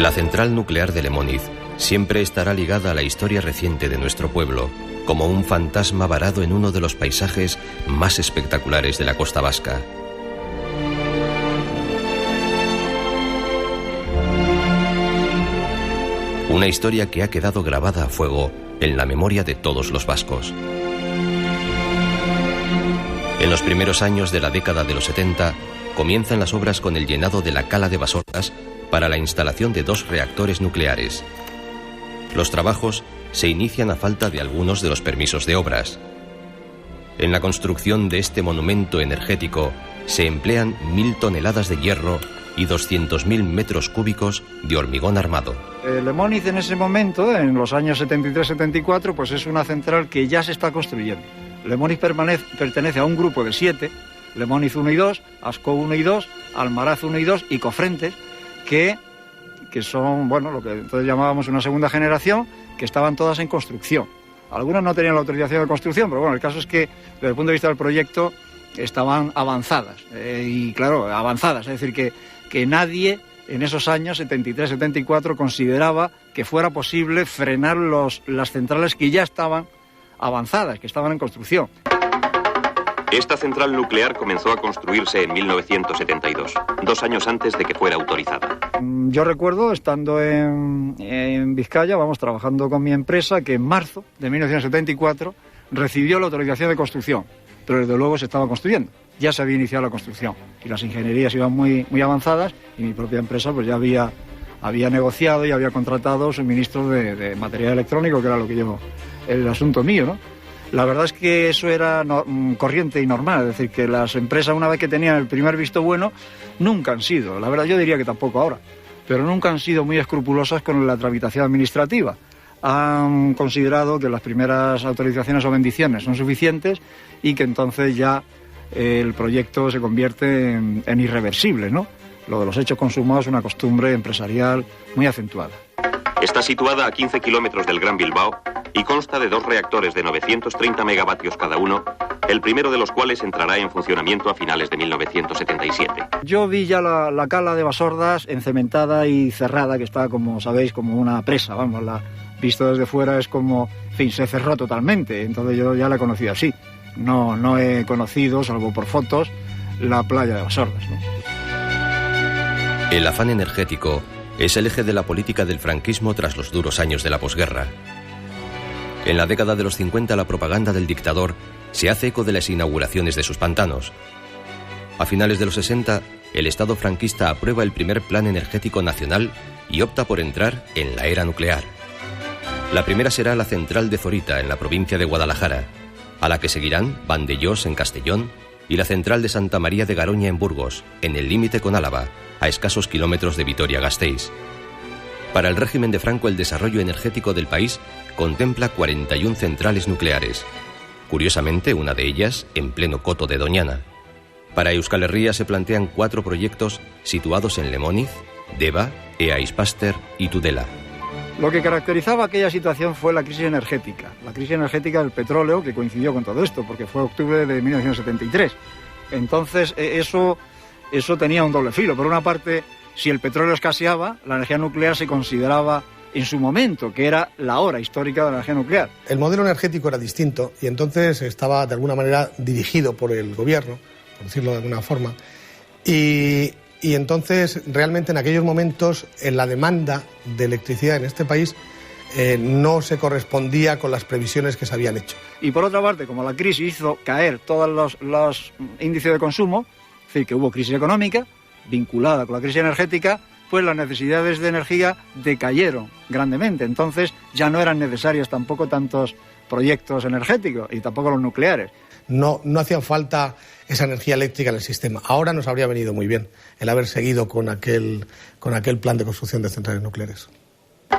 La central nuclear de Lemóniz siempre estará ligada a la historia reciente de nuestro pueblo, como un fantasma varado en uno de los paisajes más espectaculares de la costa vasca. Una historia que ha quedado grabada a fuego en la memoria de todos los vascos. En los primeros años de la década de los 70, comienzan las obras con el llenado de la cala de Basordas para la instalación de 2 reactores nucleares. Los trabajos se inician a falta de algunos de los permisos de obras. En la construcción de este monumento energético se emplean 1000 toneladas de hierro y 200.000 metros cúbicos de hormigón armado. Lemóniz en ese momento, en los años 73-74, pues es una central que ya se está construyendo. Lemóniz pertenece a un grupo de 7, Lemóniz 1 y 2, Ascó 1 y 2, Almaraz 1 y 2 y Cofrentes, que son, bueno, lo que entonces llamábamos una segunda generación, que estaban todas en construcción. Algunas no tenían la autorización de construcción, pero bueno, el caso es que desde el punto de vista del proyecto estaban avanzadas, y claro, avanzadas, es decir, que nadie en esos años 73-74 consideraba que fuera posible frenar las centrales que ya estaban avanzadas, que estaban en construcción. Esta central nuclear comenzó a construirse en 1972, 2 años antes de que fuera autorizada. Yo recuerdo, estando en Vizcaya, trabajando con mi empresa, que en marzo de 1974 recibió la autorización de construcción, pero desde luego se estaba construyendo. Ya se había iniciado la construcción y las ingenierías iban muy, muy avanzadas y mi propia empresa pues ya había negociado y había contratado suministros de material electrónico, que era lo que yo, el asunto mío, ¿no? La verdad es que eso era corriente y normal, es decir, que las empresas, una vez que tenían el primer visto bueno, nunca han sido, la verdad yo diría que tampoco ahora, pero nunca han sido muy escrupulosas con la tramitación administrativa. Han considerado que las primeras autorizaciones o bendiciones son suficientes y que entonces ya el proyecto se convierte en irreversible, ¿no? Lo de los hechos consumados es una costumbre empresarial muy acentuada. Está situada a 15 kilómetros del Gran Bilbao y consta de 2 reactores de 930 megavatios cada uno, el primero de los cuales entrará en funcionamiento a finales de 1977. Yo vi ya la cala de Basordas encementada y cerrada, que está, como sabéis, como una presa, visto desde fuera es como, en fin, se cerró totalmente, entonces yo ya la he conocido así. No he conocido, salvo por fotos, la playa de Basordas, ¿no? El afán energético es el eje de la política del franquismo tras los duros años de la posguerra. En la década de los 50 la propaganda del dictador se hace eco de las inauguraciones de sus pantanos. A finales de los 60, el Estado franquista aprueba el primer plan energético nacional y opta por entrar en la era nuclear. La primera será la central de Zorita, en la provincia de Guadalajara, a la que seguirán Vandellós, en Castellón, y la central de Santa María de Garoña, en Burgos, en el límite con Álava, a escasos kilómetros de Vitoria-Gasteiz. Para el régimen de Franco, el desarrollo energético del país contempla 41 centrales nucleares. Curiosamente, una de ellas en pleno coto de Doñana. Para Euskal Herria se plantean 4 proyectos situados en Lemóniz, Deva, Eaispaster y Tudela. Lo que caracterizaba aquella situación fue la crisis energética del petróleo, que coincidió con todo esto, porque fue octubre de 1973. Entonces, eso tenía un doble filo. Por una parte, si el petróleo escaseaba, la energía nuclear se consideraba en su momento, que era la hora histórica de la energía nuclear. El modelo energético era distinto y entonces estaba de alguna manera dirigido por el gobierno, por decirlo de alguna forma, y entonces realmente en aquellos momentos la demanda de electricidad en este país no se correspondía con las previsiones que se habían hecho. Y por otra parte, como la crisis hizo caer todos los índices de consumo, es decir, que hubo crisis económica vinculada con la crisis energética, pues las necesidades de energía decayeron grandemente. Entonces ya no eran necesarios tampoco tantos proyectos energéticos y tampoco los nucleares. No hacía falta esa energía eléctrica en el sistema. Ahora nos habría venido muy bien el haber seguido con aquel plan de construcción de centrales nucleares.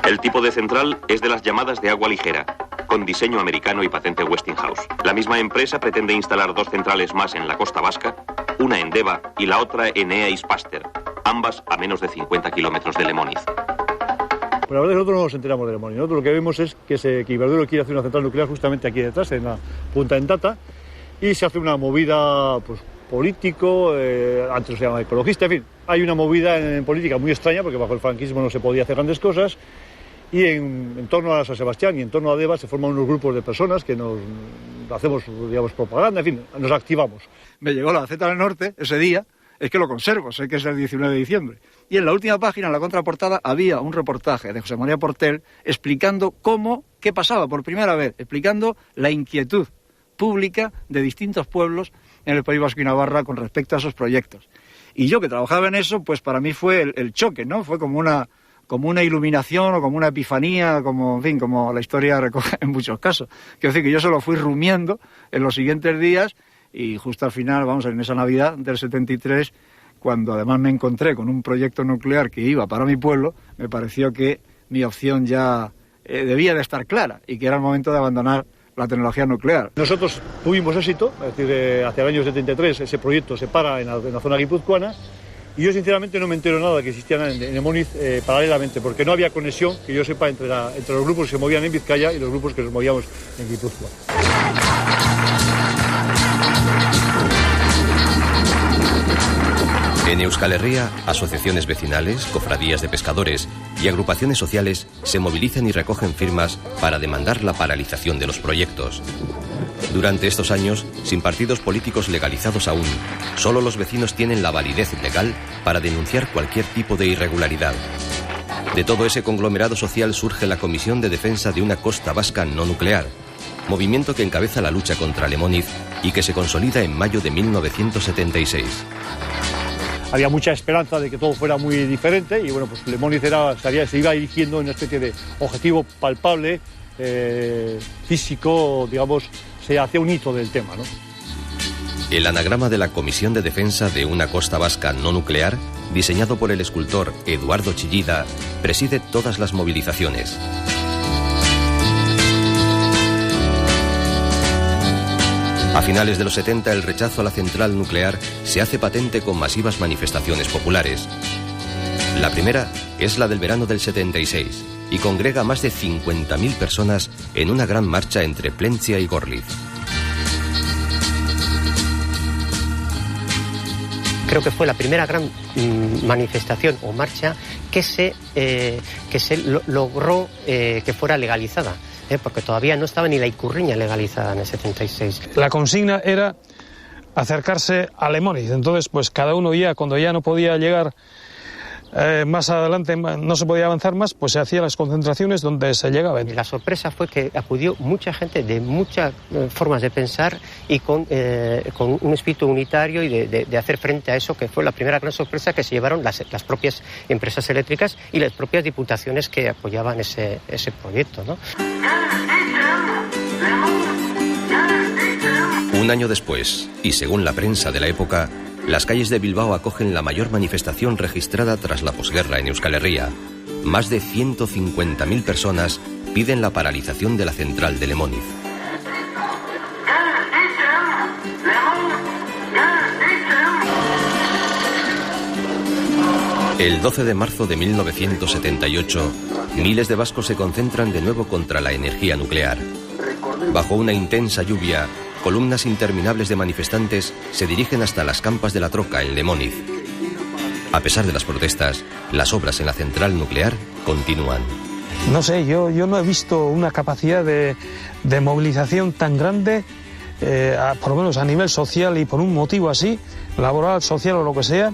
El tipo de central es de las llamadas de agua ligera, con diseño americano y patente Westinghouse. La misma empresa pretende instalar 2 centrales más en la costa vasca, una en Deva y la otra en Eaispaster, ambas a menos de 50 kilómetros de Lemóniz. Pero la verdad es que nosotros no nos enteramos de Lemóniz. Nosotros lo que vemos es que Iberdrola quiere hacer una central nuclear justamente aquí detrás, en la punta Entata, y se hace una movida, pues político, antes se llamaba ecologista, en fin, hay una movida en política muy extraña porque bajo el franquismo no se podía hacer grandes cosas y en torno a San Sebastián y en torno a Deva se forman unos grupos de personas que nos hacemos, digamos, propaganda, en fin, nos activamos. Me llegó la Gaceta del Norte ese día, es que lo conservo, sé que es el 19 de diciembre, y en la última página, en la contraportada, había un reportaje de José María Portel explicando qué pasaba por primera vez, explicando la inquietud pública de distintos pueblos en el País Vasco y Navarra con respecto a esos proyectos. Y yo que trabajaba en eso, pues para mí fue el choque, ¿no? Fue como una iluminación o como una epifanía, como, en fin, como la historia recoge en muchos casos. Quiero decir que yo se lo fui rumiando en los siguientes días y justo al final, vamos, en esa Navidad del 73, cuando además me encontré con un proyecto nuclear que iba para mi pueblo, me pareció que mi opción ya debía de estar clara y que era el momento de abandonar la tecnología nuclear. Nosotros tuvimos éxito, es decir, hacia el año 73 ese proyecto se para en la zona guipuzcoana y yo sinceramente no me entero nada que existía en Lemoniz paralelamente, porque no había conexión, que yo sepa, entre los grupos que se movían en Vizcaya y los grupos que nos movíamos en Guipúzcoa. En Euskal Herria, asociaciones vecinales, cofradías de pescadores y agrupaciones sociales se movilizan y recogen firmas para demandar la paralización de los proyectos. Durante estos años, sin partidos políticos legalizados aún, solo los vecinos tienen la validez legal para denunciar cualquier tipo de irregularidad. De todo ese conglomerado social surge la Comisión de Defensa de una Costa Vasca no nuclear, movimiento que encabeza la lucha contra Lemoniz y que se consolida en mayo de 1976. Había mucha esperanza de que todo fuera muy diferente y bueno, pues Lemoniz se iba dirigiendo en una especie de objetivo palpable, físico, digamos, se hacía un hito del tema, ¿no? El anagrama de la Comisión de Defensa de una Costa Vasca no nuclear, diseñado por el escultor Eduardo Chillida, preside todas las movilizaciones. A finales de los 70, el rechazo a la central nuclear se hace patente con masivas manifestaciones populares. La primera es la del verano del 76 y congrega a más de 50.000 personas en una gran marcha entre Plentzia y Gorliz. Creo que fue la primera gran manifestación o marcha que se logró que fuera legalizada. Porque todavía no estaba ni la Ikurriña legalizada en el 76. La consigna era acercarse a Lemoniz, entonces pues cada uno ya, cuando ya no podía llegar más adelante, no se podía avanzar más, pues se hacían las concentraciones donde se llegaba. La sorpresa fue que acudió mucha gente de muchas formas de pensar y con un espíritu unitario y de hacer frente a eso, que fue la primera gran sorpresa que se llevaron las propias empresas eléctricas y las propias diputaciones que apoyaban ese proyecto, ¿no? Un año después, y según la prensa de la época, las calles de Bilbao acogen la mayor manifestación registrada tras la posguerra en Euskal Herria. Más de 150.000 personas piden la paralización de la central de Lemoniz. El 12 de marzo de 1978, miles de vascos se concentran de nuevo contra la energía nuclear. Bajo una intensa lluvia, columnas interminables de manifestantes se dirigen hasta las campas de la Troca en Lemoniz. A pesar de las protestas, las obras en la central nuclear continúan. No sé, yo no he visto una capacidad de movilización tan grande, por lo menos a nivel social y por un motivo así, laboral, social o lo que sea,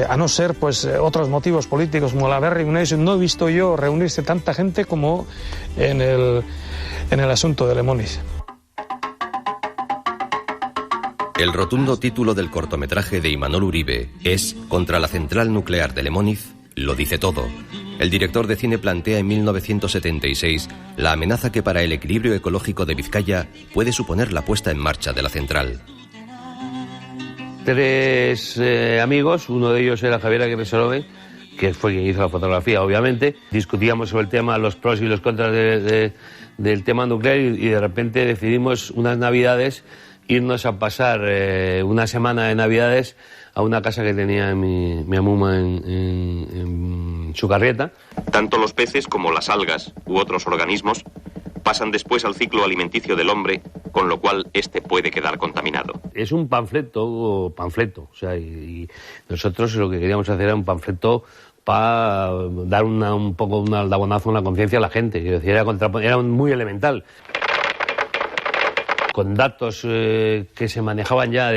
a no ser pues otros motivos políticos como la Berry Union. No he visto yo reunirse tanta gente como en el asunto de Lemoniz. El rotundo título del cortometraje de Imanol Uribe es Contra la central nuclear de Lemoniz, lo dice todo. El director de cine plantea en 1976 la amenaza que para el equilibrio ecológico de Vizcaya puede suponer la puesta en marcha de la central. Tres amigos, uno de ellos era Javier Aguirre Sorobe, que fue quien hizo la fotografía, obviamente. Discutíamos sobre el tema, los pros y los contras del tema nuclear y de repente decidimos unas navidades irnos a pasar una semana de navidades a una casa que tenía mi amuma en Sucarrieta. Tanto los peces como las algas u otros organismos pasan después al ciclo alimenticio del hombre con lo cual este puede quedar contaminado. Es un panfleto, o sea, y nosotros lo que queríamos hacer era un panfleto para dar un poco un aldabonazo, una conciencia a la gente. Quiero decir, era muy elemental. Con datos que se manejaban ya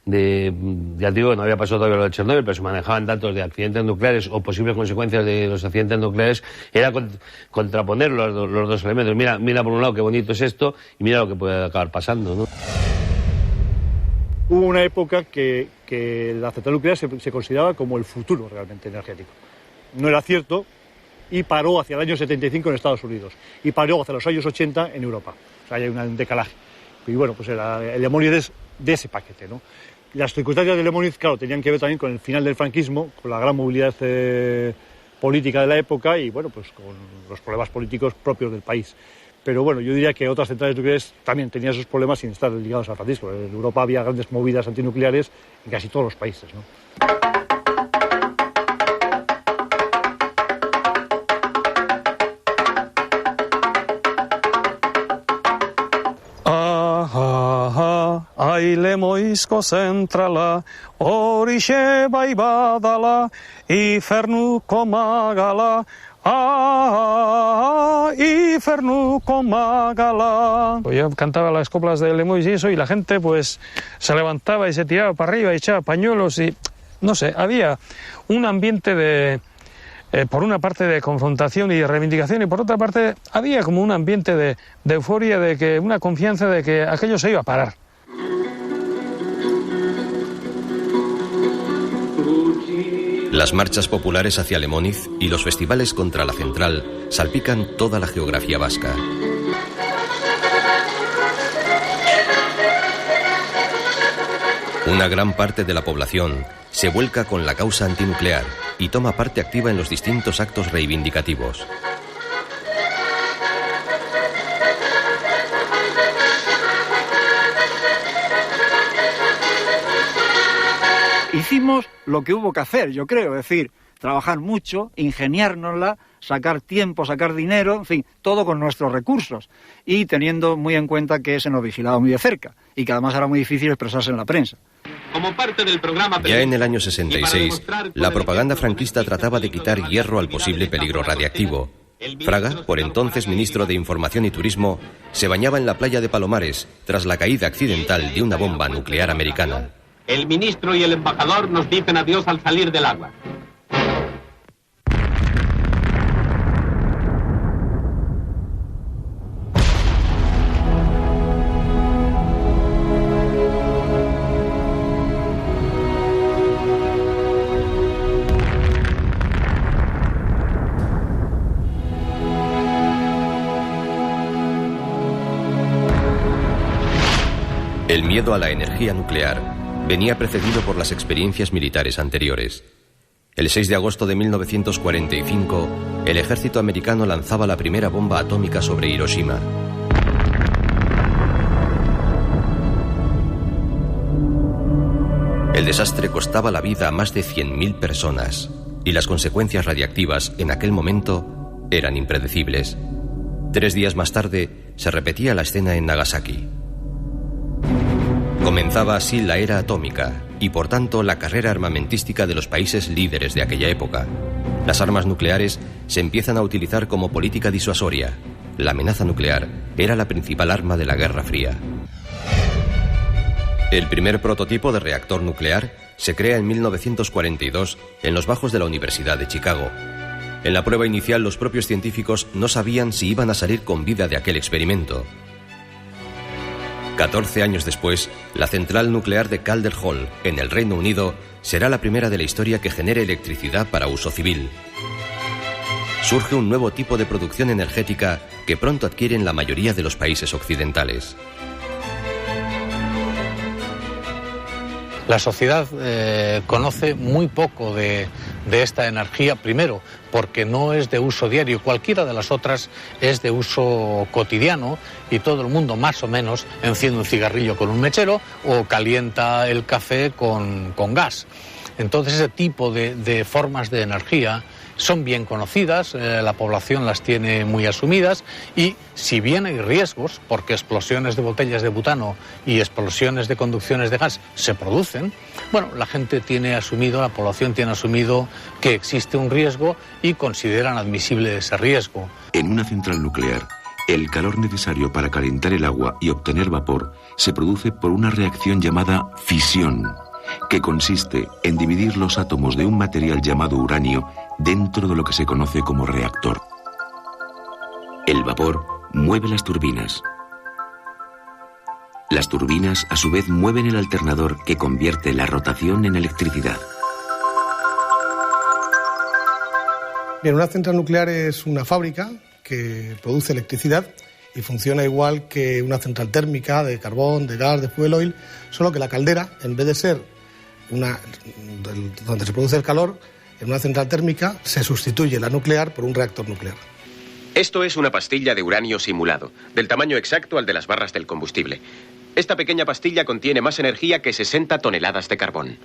ya digo, no había pasado todavía lo de Chernobyl, pero se manejaban datos de accidentes nucleares o posibles consecuencias de los accidentes nucleares, era contraponer los dos elementos. Mira por un lado qué bonito es esto y mira lo que puede acabar pasando, ¿no? Hubo una época que la central nuclear se consideraba como el futuro realmente energético. No era cierto y paró hacia el año 75 en Estados Unidos y paró hacia los años 80 en Europa. O sea, hay un decalaje. Y bueno, pues el Lemoniz es de ese paquete, ¿no? Las circunstancias del Lemoniz, claro, tenían que ver también con el final del franquismo, con la gran movilidad política de la época y, bueno, pues con los problemas políticos propios del país. Pero bueno, yo diría que otras centrales nucleares también tenían sus problemas sin estar ligados a Francisco. En Europa había grandes movidas antinucleares en casi todos los países, ¿no? Ai Lemoizko zentrala, horixe bai badala, ifernuko magala, ifernuko magala. Yo cantaba las coplas de Lemoiz y eso, y la gente pues se levantaba y se tiraba para arriba y echaba pañuelos y, no sé, había un ambiente de... por una parte de confrontación y de reivindicación y por otra parte había como un ambiente de euforia, de que una confianza de que aquello se iba a parar. Las marchas populares hacia Lemoniz y los festivales contra la central salpican toda la geografía vasca. Una gran parte de la población se vuelca con la causa antinuclear y toma parte activa en los distintos actos reivindicativos. Hicimos lo que hubo que hacer, yo creo, es decir, trabajar mucho, ingeniárnosla, sacar tiempo, sacar dinero, en fin, todo con nuestros recursos y teniendo muy en cuenta que se nos vigilaba muy de cerca y que además era muy difícil expresarse en la prensa. Como parte del programa... Ya en el año 66, la propaganda franquista trataba de quitar hierro al posible peligro radiactivo. Fraga, por entonces ministro de Información y Turismo, se bañaba en la playa de Palomares tras la caída accidental de una bomba nuclear americana. El ministro y el embajador nos dicen adiós al salir del agua. El miedo a la energía nuclear venía precedido por las experiencias militares anteriores. El 6 de agosto de 1945, el ejército americano lanzaba la primera bomba atómica sobre Hiroshima. El desastre costaba la vida a más de 100.000 personas y las consecuencias radiactivas en aquel momento eran impredecibles. 3 días más tarde se repetía la escena en Nagasaki. Comenzaba así la era atómica y, por tanto, la carrera armamentística de los países líderes de aquella época. Las armas nucleares se empiezan a utilizar como política disuasoria. La amenaza nuclear era la principal arma de la Guerra Fría. El primer prototipo de reactor nuclear se crea en 1942 en los bajos de la Universidad de Chicago. En la prueba inicial, los propios científicos no sabían si iban a salir con vida de aquel experimento. 14 años después, la central nuclear de Calder Hall, en el Reino Unido, será la primera de la historia que genere electricidad para uso civil. Surge un nuevo tipo de producción energética que pronto adquieren la mayoría de los países occidentales. La sociedad conoce muy poco de esta energía, primero, porque no es de uso diario. Cualquiera de las otras es de uso cotidiano y todo el mundo más o menos enciende un cigarrillo con un mechero o calienta el café con gas. Entonces ese tipo de formas de energía son bien conocidas, la población las tiene muy asumidas y si bien hay riesgos, porque explosiones de botellas de butano y explosiones de conducciones de gas se producen, bueno, la gente tiene asumido, la población tiene asumido que existe un riesgo y consideran admisible ese riesgo. En una central nuclear, el calor necesario para calentar el agua y obtener vapor se produce por una reacción llamada fisión, que consiste en dividir los átomos de un material llamado uranio dentro de lo que se conoce como reactor. El vapor mueve las turbinas. Las turbinas, a su vez, mueven el alternador que convierte la rotación en electricidad. Bien, una central nuclear es una fábrica que produce electricidad y funciona igual que una central térmica de carbón, de gas, de fuel oil, solo que la caldera, en vez de ser donde se produce el calor, en una central térmica se sustituye la nuclear por un reactor nuclear. Esto es una pastilla de uranio simulado, del tamaño exacto al de las barras del combustible. Esta pequeña pastilla contiene más energía que 60 toneladas de carbón.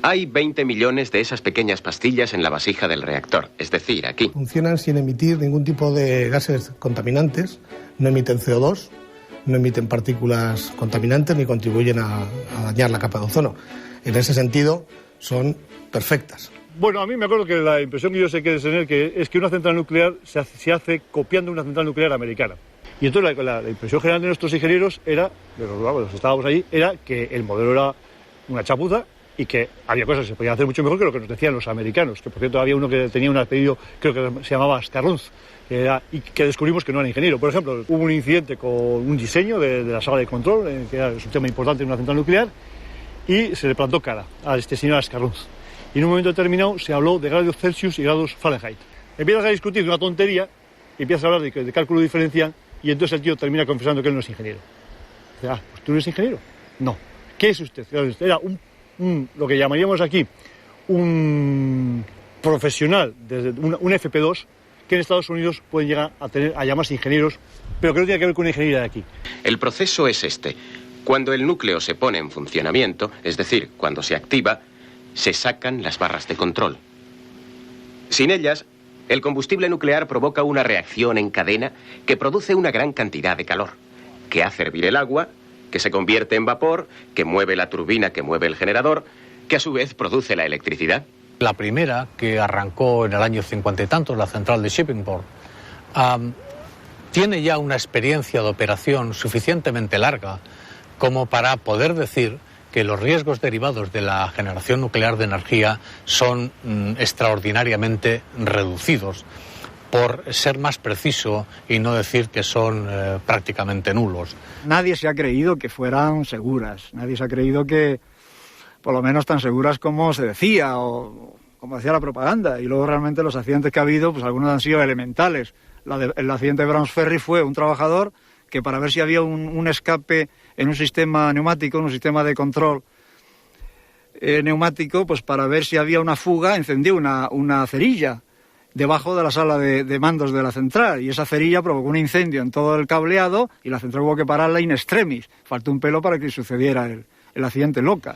Hay 20 millones de esas pequeñas pastillas en la vasija del reactor, es decir, aquí. Funcionan sin emitir ningún tipo de gases contaminantes, no emiten CO2, no emiten partículas contaminantes ni contribuyen a dañar la capa de ozono. En ese sentido, son perfectas. Bueno, a mí me acuerdo que la impresión que yo sé que es tener es que una central nuclear se hace copiando una central nuclear americana. Y entonces la impresión general de nuestros ingenieros era, de los que estábamos allí, era que el modelo era una chapuza y que había cosas que se podían hacer mucho mejor que lo que nos decían los americanos. Que por cierto había uno que tenía un apellido, creo que se llamaba Scarrunz, y que descubrimos que no era ingeniero. Por ejemplo, hubo un incidente con un diseño de la sala de control, que era un tema importante en una central nuclear, y se le plantó cara a este señor Scarrunz. Y en un momento determinado se habló de grados Celsius y grados Fahrenheit. Empiezas a discutir de una tontería, empiezas a hablar de cálculo diferencial, y entonces el tío termina confesando que él no es ingeniero. Dice, pues tú no eres ingeniero. No. ¿Qué es usted? Era lo que llamaríamos aquí un profesional, desde un FP2, que en Estados Unidos pueden llegar a llamarse ingenieros, pero que no tiene que ver con una ingeniería de aquí. El proceso es este. Cuando el núcleo se pone en funcionamiento, es decir, cuando se activa, se sacan las barras de control. Sin ellas, el combustible nuclear provoca una reacción en cadena que produce una gran cantidad de calor, que hace hervir el agua, que se convierte en vapor, que mueve la turbina que mueve el generador, que a su vez produce la electricidad. La primera, que arrancó en el año 50 y tantos, la central de Shippingport, tiene ya una experiencia de operación suficientemente larga como para poder decir que los riesgos derivados de la generación nuclear de energía son extraordinariamente reducidos, por ser más preciso y no decir que son prácticamente nulos. Nadie se ha creído que fueran seguras, nadie se ha creído que, por lo menos tan seguras como se decía o como decía la propaganda, y luego realmente los accidentes que ha habido, pues algunos han sido elementales. El accidente de Browns Ferry fue un trabajador que para ver si había un escape en un sistema neumático, en un sistema de control neumático, pues para ver si había una fuga, encendió una cerilla debajo de la sala de mandos de la central, y esa cerilla provocó un incendio en todo el cableado y la central hubo que pararla in extremis. Faltó un pelo para que sucediera el accidente loca.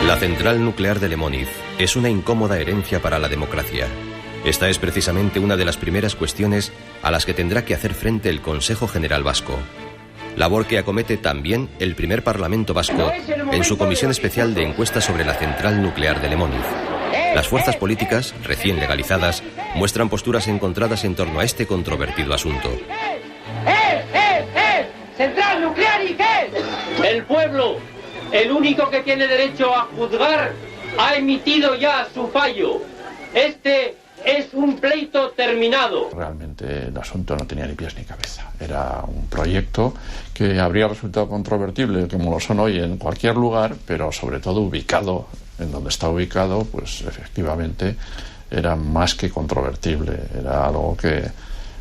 La central nuclear de Lemóniz es una incómoda herencia para la democracia. Esta es precisamente una de las primeras cuestiones a las que tendrá que hacer frente el Consejo General Vasco. Labor que acomete también el primer Parlamento vasco en su comisión especial de encuesta sobre la central nuclear de Lemóniz. Las fuerzas políticas, recién legalizadas, muestran posturas encontradas en torno a este controvertido asunto. ¿Central nuclear y qué? El pueblo el único que tiene derecho a juzgar, ha emitido ya su fallo. Este es un pleito terminado. Realmente el asunto no tenía ni pies ni cabeza. Era un proyecto que habría resultado controvertible, como lo son hoy, en cualquier lugar, pero sobre todo ubicado en donde está ubicado, pues efectivamente era más que controvertible. Era algo que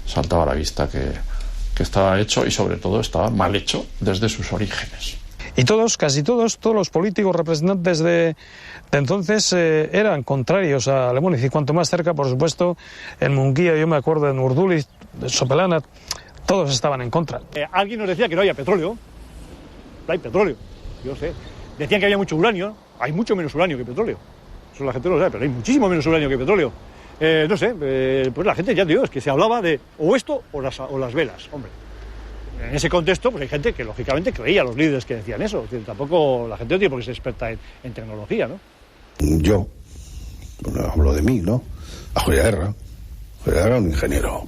saltaba a la vista que estaba hecho y sobre todo estaba mal hecho desde sus orígenes. Y casi todos los políticos representantes de entonces eran contrarios a Lemoniz, y cuanto más cerca, por supuesto, en Munguía, yo me acuerdo, en Urduliz, Sopelana, todos estaban en contra. Alguien nos decía que no había petróleo. No hay petróleo, yo sé. Decían que había mucho uranio. Hay mucho menos uranio que petróleo. Eso la gente no lo sabe, pero hay muchísimo menos uranio que petróleo. No sé, pues la gente, ya te digo, es que se hablaba de o esto o las velas, hombre. En ese contexto, pues hay gente que lógicamente creía a los líderes que decían eso. Es decir, tampoco la gente no tiene por qué ser experta en tecnología, ¿no? Yo, bueno, hablo de mí, ¿no? A Julio Guerra. Julio Guerra era un ingeniero.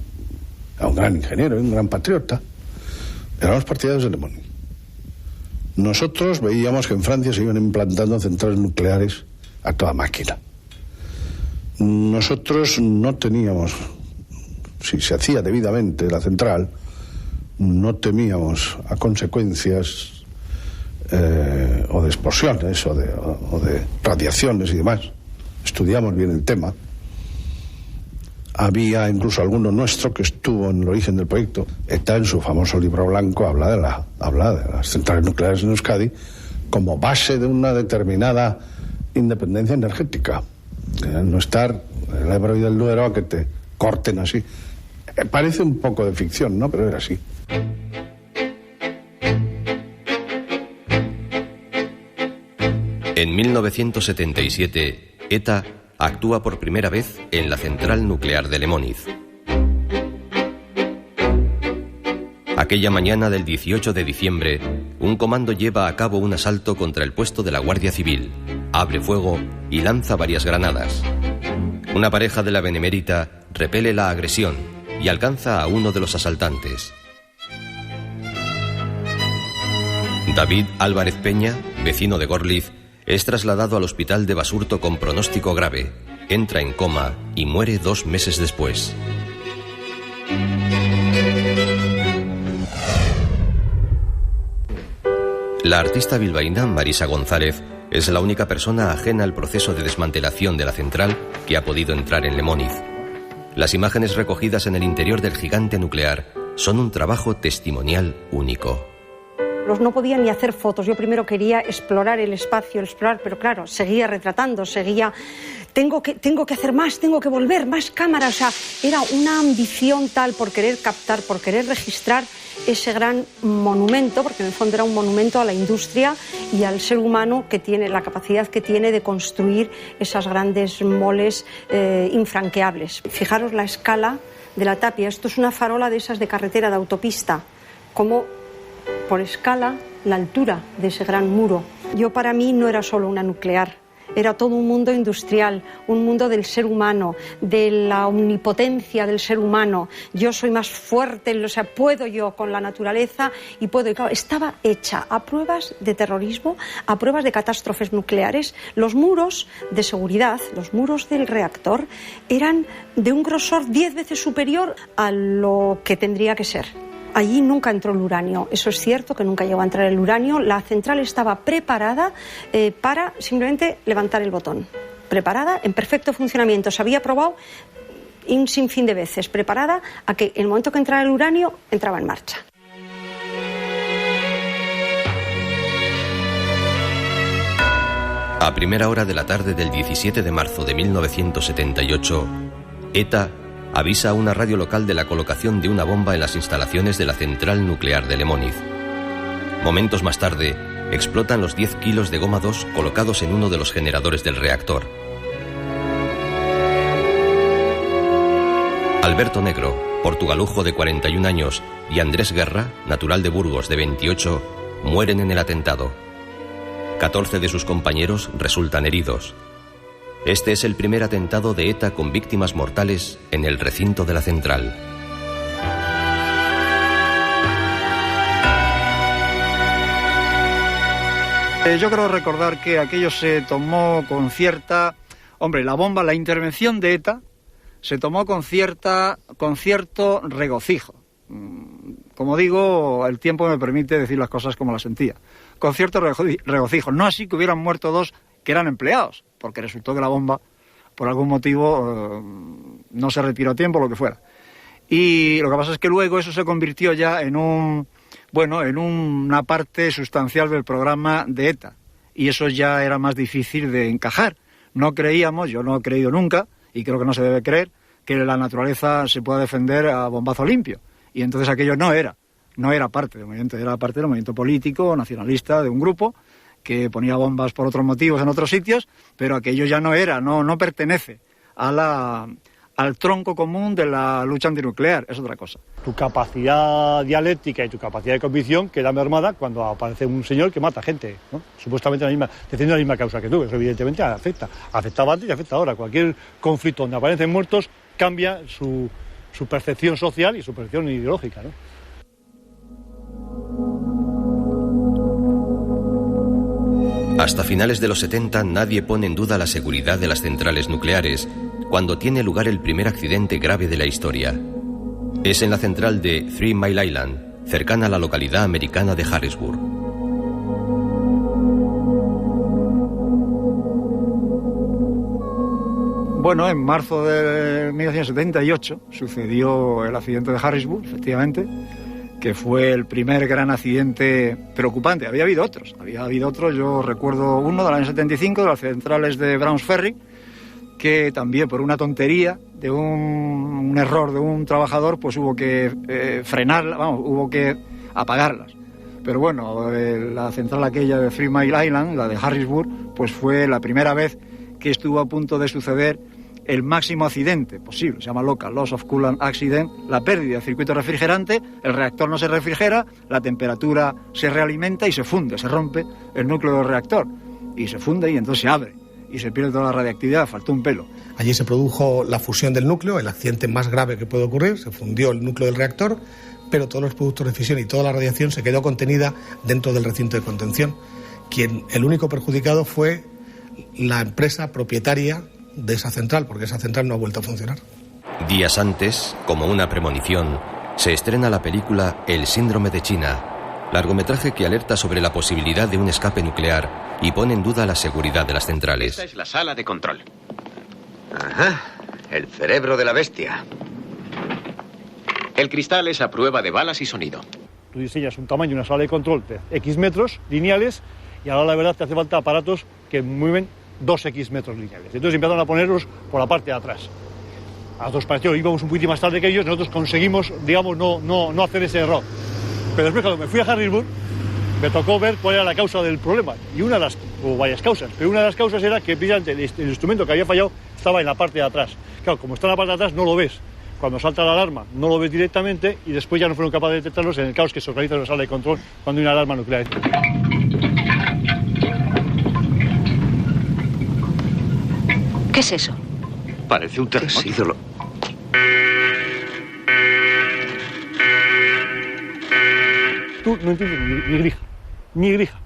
Era un gran ingeniero, un gran patriota. Éramos partidarios de Lemoniz. Nosotros veíamos que en Francia se iban implantando centrales nucleares a toda máquina. Nosotros no teníamos, si se hacía debidamente la central, no temíamos a consecuencias o de explosiones o de radiaciones y demás. Estudiamos bien el tema. Había incluso alguno nuestro que estuvo en el origen del proyecto. ETA, en su famoso libro blanco, habla de las centrales nucleares en Euskadi como base de una determinada independencia energética. No estar el Ebro y del Duero a que te corten así. Parece un poco de ficción, ¿no? Pero era así. En 1977, ETA actúa por primera vez en la central nuclear de Lemoniz. Aquella mañana del 18 de diciembre, un comando lleva a cabo un asalto contra el puesto de la Guardia Civil, abre fuego y lanza varias granadas. Una pareja de la Benemérita repele la agresión y alcanza a uno de los asaltantes. David Álvarez Peña, vecino de Gorliz, es trasladado al hospital de Basurto con pronóstico grave, entra en coma y muere 2 meses después. La artista bilbaína Marisa González es la única persona ajena al proceso de desmantelación de la central que ha podido entrar en Lemoniz. Las imágenes recogidas en el interior del gigante nuclear son un trabajo testimonial único. No podía ni hacer fotos. Yo primero quería explorar el espacio, pero claro, seguía retratando, tengo que hacer más, tengo que volver, más cámaras. O sea, era una ambición tal por querer captar, por querer registrar ese gran monumento, porque en el fondo era un monumento a la industria y al ser humano que tiene la capacidad que tiene de construir esas grandes moles infranqueables. Fijaros la escala de la tapia. Esto es una farola de esas de carretera, de autopista, como por escala la altura de ese gran muro. Para mí no era solo una nuclear, era todo un mundo industrial, un mundo del ser humano, de la omnipotencia del ser humano. Yo soy más fuerte, puedo yo con la naturaleza y puedo. Y claro, estaba hecha a pruebas de terrorismo, a pruebas de catástrofes nucleares. Los muros de seguridad, los muros del reactor, eran de un grosor 10 veces superior a lo que tendría que ser. Allí nunca entró el uranio, eso es cierto que nunca llegó a entrar el uranio. La central estaba preparada para simplemente levantar el botón. Preparada, en perfecto funcionamiento. Se había probado un sinfín de veces, preparada a que en el momento que entrara el uranio, entraba en marcha. A primera hora de la tarde del 17 de marzo de 1978, ETA avisa a una radio local de la colocación de una bomba en las instalaciones de la central nuclear de Lemoniz. Momentos más tarde, explotan los 10 kilos de goma 2 colocados en uno de los generadores del reactor. Alberto Negro, portugalujo de 41 años, y Andrés Guerra, natural de Burgos de 28, mueren en el atentado. 14 de sus compañeros resultan heridos. Este es el primer atentado de ETA con víctimas mortales en el recinto de la central. Yo creo recordar que aquello se tomó con cierta... Hombre, la bomba, la intervención de ETA se tomó con cierto regocijo. Como digo, el tiempo me permite decir las cosas como las sentía. Con cierto regocijo. No así que hubieran muerto 2 que eran empleados, porque resultó que la bomba, por algún motivo, no se retiró a tiempo, lo que fuera. Y lo que pasa es que luego eso se convirtió ya en una parte sustancial del programa de ETA. Y eso ya era más difícil de encajar. No creíamos, yo no he creído nunca, y creo que no se debe creer, que la naturaleza se pueda defender a bombazo limpio. Y entonces aquello no era parte del movimiento, era parte del movimiento político, nacionalista, de un grupo que ponía bombas por otros motivos en otros sitios, pero aquello ya no pertenece al tronco común de la lucha antinuclear, es otra cosa. Tu capacidad dialéctica y tu capacidad de convicción queda mermada cuando aparece un señor que mata gente, ¿no? Supuestamente defendiendo la misma causa que tú. Eso evidentemente afectaba antes y afecta ahora. Cualquier conflicto donde aparecen muertos cambia su percepción social y su percepción ideológica, ¿no? Hasta finales de los 70 nadie pone en duda la seguridad de las centrales nucleares, cuando tiene lugar el primer accidente grave de la historia. Es en la central de 3 Mile Island, cercana a la localidad americana de Harrisburg. Bueno, en marzo de 1978 sucedió el accidente de Harrisburg, efectivamente, que fue el primer gran accidente preocupante. Había habido otros, yo recuerdo uno del año 75, de las centrales de Browns Ferry, que también por una tontería, de un error de un trabajador, pues hubo que hubo que apagarlas. Pero bueno, la central aquella de 3 Mile Island, la de Harrisburg, pues fue la primera vez que estuvo a punto de suceder el máximo accidente posible, se llama LOCA, Loss of Coolant Accident, la pérdida del circuito refrigerante, el reactor no se refrigera, la temperatura se realimenta y se funde, se rompe el núcleo del reactor y se funde y entonces se abre y se pierde toda la radiactividad, faltó un pelo. Allí se produjo la fusión del núcleo, el accidente más grave que puede ocurrir, se fundió el núcleo del reactor, pero todos los productos de fisión y toda la radiación se quedó contenida dentro del recinto de contención. El único perjudicado fue la empresa propietaria de esa central, porque esa central no ha vuelto a funcionar. Días antes, como una premonición, se estrena la película El síndrome de China, largometraje que alerta sobre la posibilidad de un escape nuclear y pone en duda la seguridad de las centrales. Esta es la sala de control. Ajá, el cerebro de la bestia. El cristal es a prueba de balas y sonido. Tú diseñas un tamaño, una sala de control de X metros lineales y ahora la verdad te hace falta aparatos que mueven 2X metros lineales. Entonces empezaron a ponerlos por la parte de atrás. A nosotros pareció, íbamos un poquito más tarde que ellos, nosotros conseguimos, digamos, no hacer ese error. Pero después cuando me fui a Harrisburg, me tocó ver cuál era la causa del problema. Y una de las, o varias causas, pero una de las causas era que precisamente el instrumento que había fallado estaba en la parte de atrás. Claro, como está en la parte de atrás no lo ves. Cuando salta la alarma no lo ves directamente y después ya no fueron capaces de detectarlos en el caos que se organiza en la sala de control cuando hay una alarma nuclear. ¿Qué es eso? Parece un terremoto. Tú no entiendes ni grija.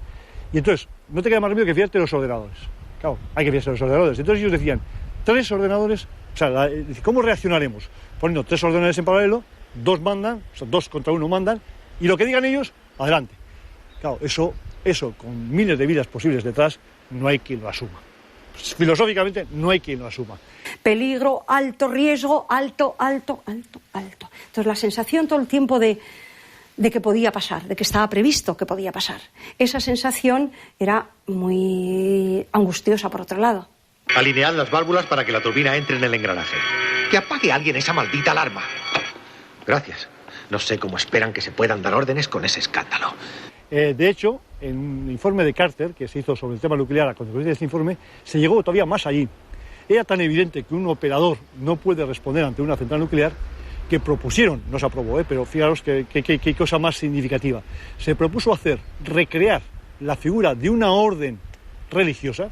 Y entonces, no te queda más remedio que fiarte de los ordenadores. Claro, hay que fiarse de los ordenadores. Entonces ellos decían, 3 ordenadores, o sea, ¿cómo reaccionaremos? Poniendo 3 ordenadores en paralelo, 2 mandan, o sea, 2 contra 1 mandan, y lo que digan ellos, adelante. Claro, eso con miles de vidas posibles detrás, no hay quien lo asuma. Pues, filosóficamente, no hay quien lo asuma. Peligro, alto riesgo, alto. Entonces la sensación todo el tiempo de que podía pasar, de que estaba previsto que podía pasar. Esa sensación era muy angustiosa, por otro lado. Alinead las válvulas para que la turbina entre en el engranaje. Que apague alguien esa maldita alarma. Gracias. No sé cómo esperan que se puedan dar órdenes con ese escándalo. De hecho, en un informe de Carter, que se hizo sobre el tema nuclear, a consecuencia de este informe, se llegó todavía más allí. Era tan evidente que un operador no puede responder ante una central nuclear que propusieron, no se aprobó, pero fijaros qué cosa más significativa. Se propuso recrear la figura de una orden religiosa,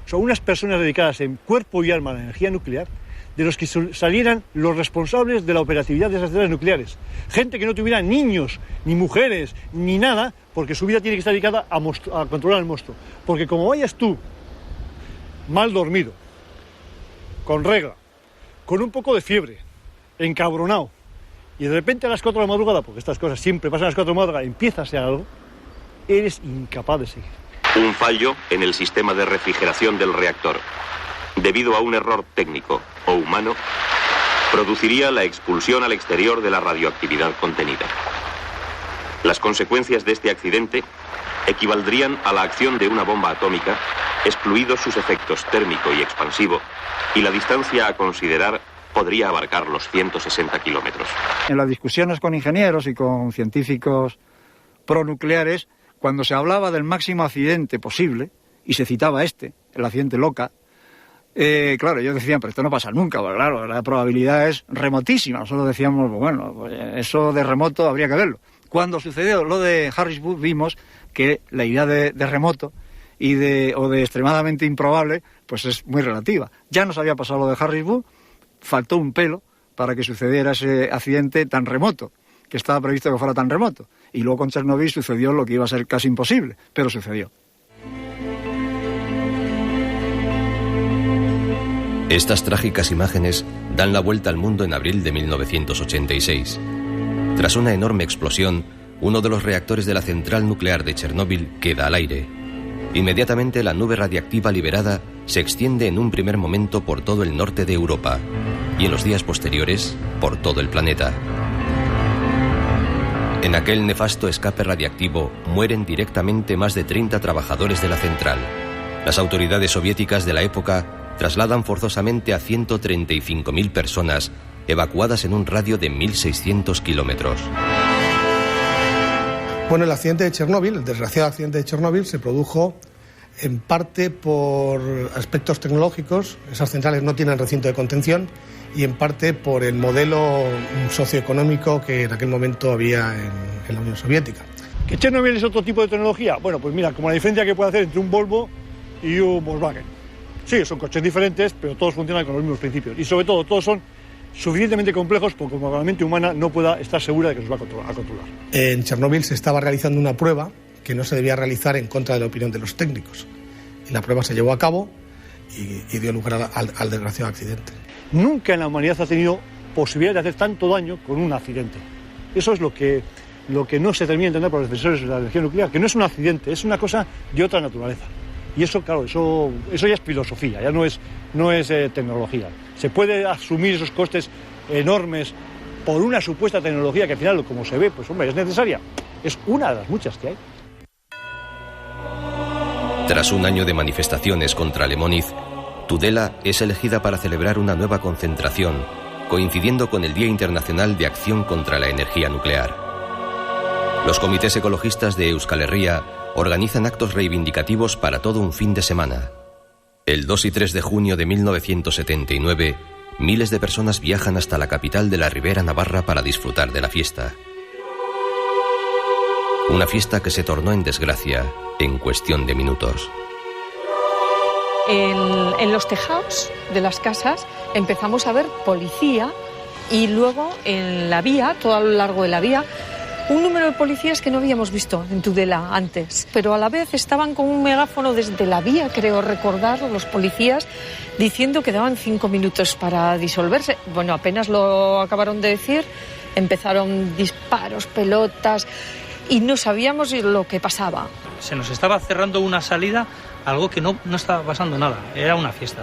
o sea, unas personas dedicadas en cuerpo y alma a la energía nuclear, de los que salieran los responsables de la operatividad de esas centrales nucleares. Gente que no tuviera niños, ni mujeres, ni nada, porque su vida tiene que estar dedicada a controlar el monstruo. Porque como vayas tú, mal dormido, con regla, con un poco de fiebre, encabronado, y de repente a las 4 de la madrugada, porque estas cosas siempre pasan a las 4 de la madrugada, empieza a hacer algo, eres incapaz de seguir. Un fallo en el sistema de refrigeración del reactor, debido a un error técnico o humano, produciría la expulsión al exterior de la radioactividad contenida. Las consecuencias de este accidente equivaldrían a la acción de una bomba atómica, excluidos sus efectos térmico y expansivo, y la distancia a considerar podría abarcar los 160 kilómetros. En las discusiones con ingenieros y con científicos pronucleares, cuando se hablaba del máximo accidente posible, y se citaba el accidente Loca, claro, ellos decían, pero esto no pasa nunca, pues claro, la probabilidad es remotísima. Nosotros decíamos, bueno, pues eso de remoto habría que verlo. Cuando sucedió lo de Harrisburg, vimos que la idea de remoto o de extremadamente improbable, pues es muy relativa. Ya nos había pasado lo de Harrisburg, faltó un pelo para que sucediera ese accidente tan remoto, que estaba previsto que fuera tan remoto. Y luego con Chernobyl sucedió lo que iba a ser casi imposible, pero sucedió. Estas trágicas imágenes dan la vuelta al mundo en abril de 1986. Tras una enorme explosión, uno de los reactores de la central nuclear de Chernóbil queda al aire. Inmediatamente la nube radiactiva liberada se extiende en un primer momento por todo el norte de Europa y en los días posteriores por todo el planeta. En aquel nefasto escape radiactivo mueren directamente más de 30 trabajadores de la central. Las autoridades soviéticas de la época trasladan forzosamente a 135.000 personas evacuadas en un radio de 1.600 kilómetros. Bueno, el accidente de Chernóbil, el desgraciado accidente de Chernóbil, se produjo en parte por aspectos tecnológicos. Esas centrales no tienen recinto de contención, y en parte por el modelo socioeconómico que en aquel momento había en la Unión Soviética. ¿Que Chernobyl es otro tipo de tecnología? Bueno, pues mira, como la diferencia que puede hacer entre un Volvo y un Volkswagen. Sí, son coches diferentes, pero todos funcionan con los mismos principios. Y sobre todo, todos son suficientemente complejos porque como la mente humana no pueda estar segura de que los va a controlar. En Chernóbil se estaba realizando una prueba que no se debía realizar en contra de la opinión de los técnicos. Y la prueba se llevó a cabo y dio lugar al desgraciado accidente. Nunca en la humanidad ha tenido posibilidad de hacer tanto daño con un accidente. Eso es lo que no se termina de entender por los defensores de la energía nuclear, que no es un accidente, es una cosa de otra naturaleza. Y eso, claro, eso ya es filosofía, ya no es tecnología. Se puede asumir esos costes enormes por una supuesta tecnología que al final, como se ve, pues hombre, es necesaria. Es una de las muchas que hay. Tras un año de manifestaciones contra Lemoniz, Tudela es elegida para celebrar una nueva concentración, coincidiendo con el Día Internacional de Acción contra la Energía Nuclear. Los comités ecologistas de Euskal Herria organizan actos reivindicativos para todo un fin de semana. El 2 y 3 de junio de 1979, miles de personas viajan hasta la capital de la Ribera Navarra para disfrutar de la fiesta. Una fiesta que se tornó en desgracia en cuestión de minutos. En los tejados de las casas empezamos a ver policía y luego en la vía, todo a lo largo de la vía, un número de policías que no habíamos visto en Tudela antes, pero a la vez estaban con un megáfono desde la vía, creo recordar, los policías, diciendo que daban 5 minutos para disolverse. Bueno, apenas lo acabaron de decir, empezaron disparos, pelotas, y no sabíamos lo que pasaba. Se nos estaba cerrando una salida, algo que no estaba pasando nada, era una fiesta.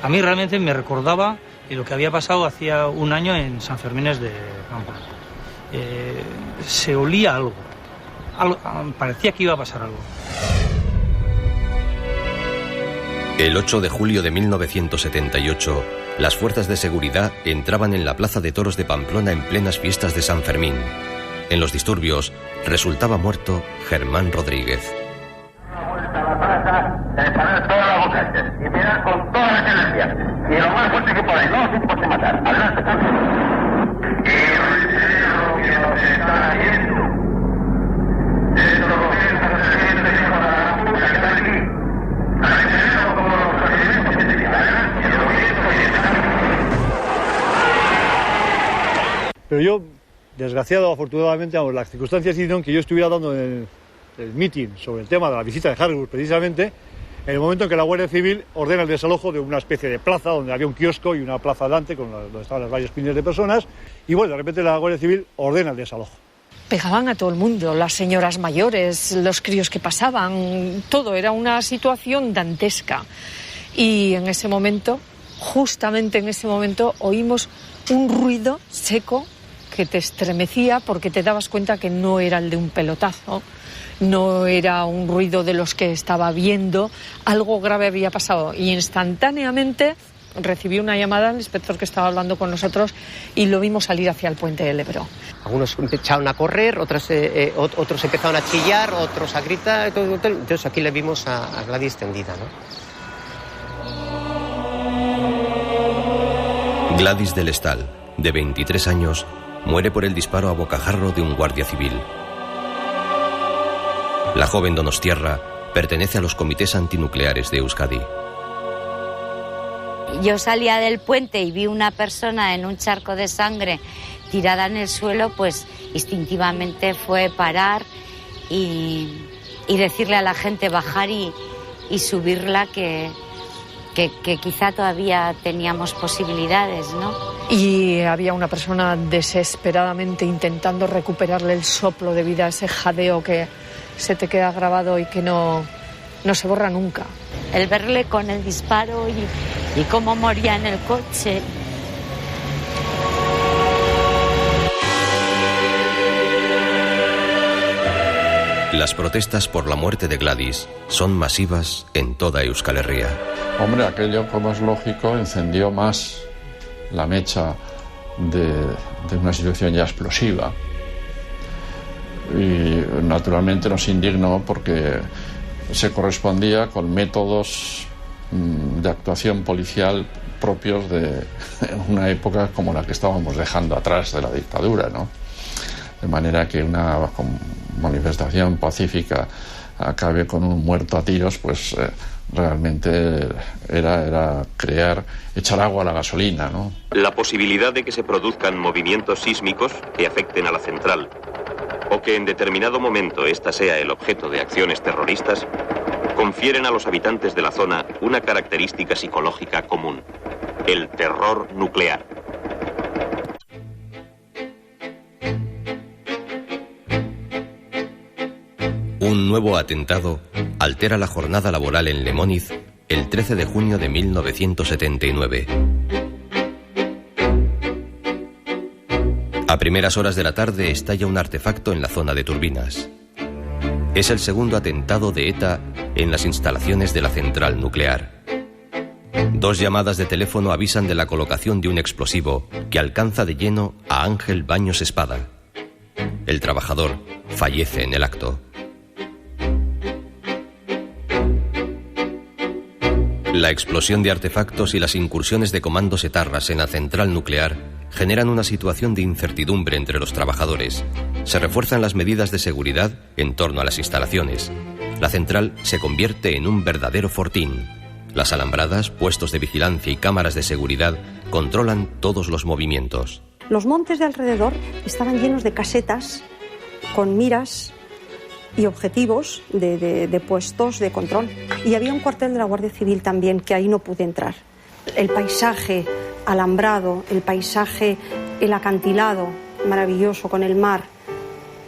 A mí realmente me recordaba lo que había pasado hacía un año en San Fermines de Pamplona. Se olía algo, parecía que iba a pasar algo. El 8 de julio de 1978, las fuerzas de seguridad entraban en la Plaza de Toros de Pamplona en plenas fiestas de San Fermín. En los disturbios resultaba muerto Germán Rodríguez. Y mirar con todas las energías. Y lo más fuerte que podáis, no os importe matar. Adelante, lo que nos está haciendo. Esto lo que está haciendo es para la puta que está aquí. Para que tenemos como los procedimientos que te quedan. Y lo que esto es. Pero yo, desgraciado o afortunadamente, las circunstancias hicieron que yo estuviera dando el meeting sobre el tema de la visita de Harrisburg, precisamente, en el momento en que la Guardia Civil ordena el desalojo de una especie de plaza donde había un kiosco y una plaza delante donde estaban las varias piñas de personas, y bueno, de repente la Guardia Civil ordena el desalojo. Pegaban a todo el mundo, las señoras mayores, los críos que pasaban, todo, era una situación dantesca. Y en ese momento, justamente en ese momento, oímos un ruido seco que te estremecía porque te dabas cuenta que no era el de un pelotazo, no era un ruido de los que estaba viendo, algo grave había pasado y instantáneamente recibí una llamada al inspector que estaba hablando con nosotros y lo vimos salir hacia el puente del Ebro. Algunos echaron a correr, otros empezaron a chillar, otros a gritar, entonces aquí le vimos a Gladys tendida, ¿no? Gladys del Estal, de 23 años, muere por el disparo a bocajarro de un guardia civil. La joven donostiarra pertenece a los comités antinucleares de Euskadi. Yo salía del puente y vi una persona en un charco de sangre tirada en el suelo, pues instintivamente fue parar y decirle a la gente bajar y subirla, que quizá todavía teníamos posibilidades, ¿no? Y había una persona desesperadamente intentando recuperarle el soplo de vida, ese jadeo que se te queda grabado y que no se borra nunca. El verle con el disparo y cómo moría en el coche. Las protestas por la muerte de Gladys son masivas en toda Euskal Herria. Hombre, aquello, como es lógico, encendió más la mecha de una situación ya explosiva. Y naturalmente nos indignó porque se correspondía con métodos de actuación policial propios de una época como la que estábamos dejando atrás de la dictadura, ¿no? De manera que una manifestación pacífica acabe con un muerto a tiros, pues realmente era echar agua a la gasolina, ¿no? La posibilidad de que se produzcan movimientos sísmicos que afecten a la central o que en determinado momento ésta sea el objeto de acciones terroristas confieren a los habitantes de la zona una característica psicológica común: el terror nuclear. Un nuevo atentado altera la jornada laboral en Lemóniz el 13 de junio de 1979. A primeras horas de la tarde estalla un artefacto en la zona de turbinas. Es el segundo atentado de ETA en las instalaciones de la central nuclear. 2 llamadas de teléfono avisan de la colocación de un explosivo que alcanza de lleno a Ángel Baños Espada. El trabajador fallece en el acto. La explosión de artefactos y las incursiones de comandos etarras en la central nuclear generan una situación de incertidumbre entre los trabajadores. Se refuerzan las medidas de seguridad en torno a las instalaciones. La central se convierte en un verdadero fortín. Las alambradas, puestos de vigilancia y cámaras de seguridad controlan todos los movimientos. Los montes de alrededor estaban llenos de casetas con miras y objetivos de puestos de control. Y había un cuartel de la Guardia Civil también, que ahí no pude entrar. El paisaje alambrado, el paisaje, el acantilado maravilloso con el mar,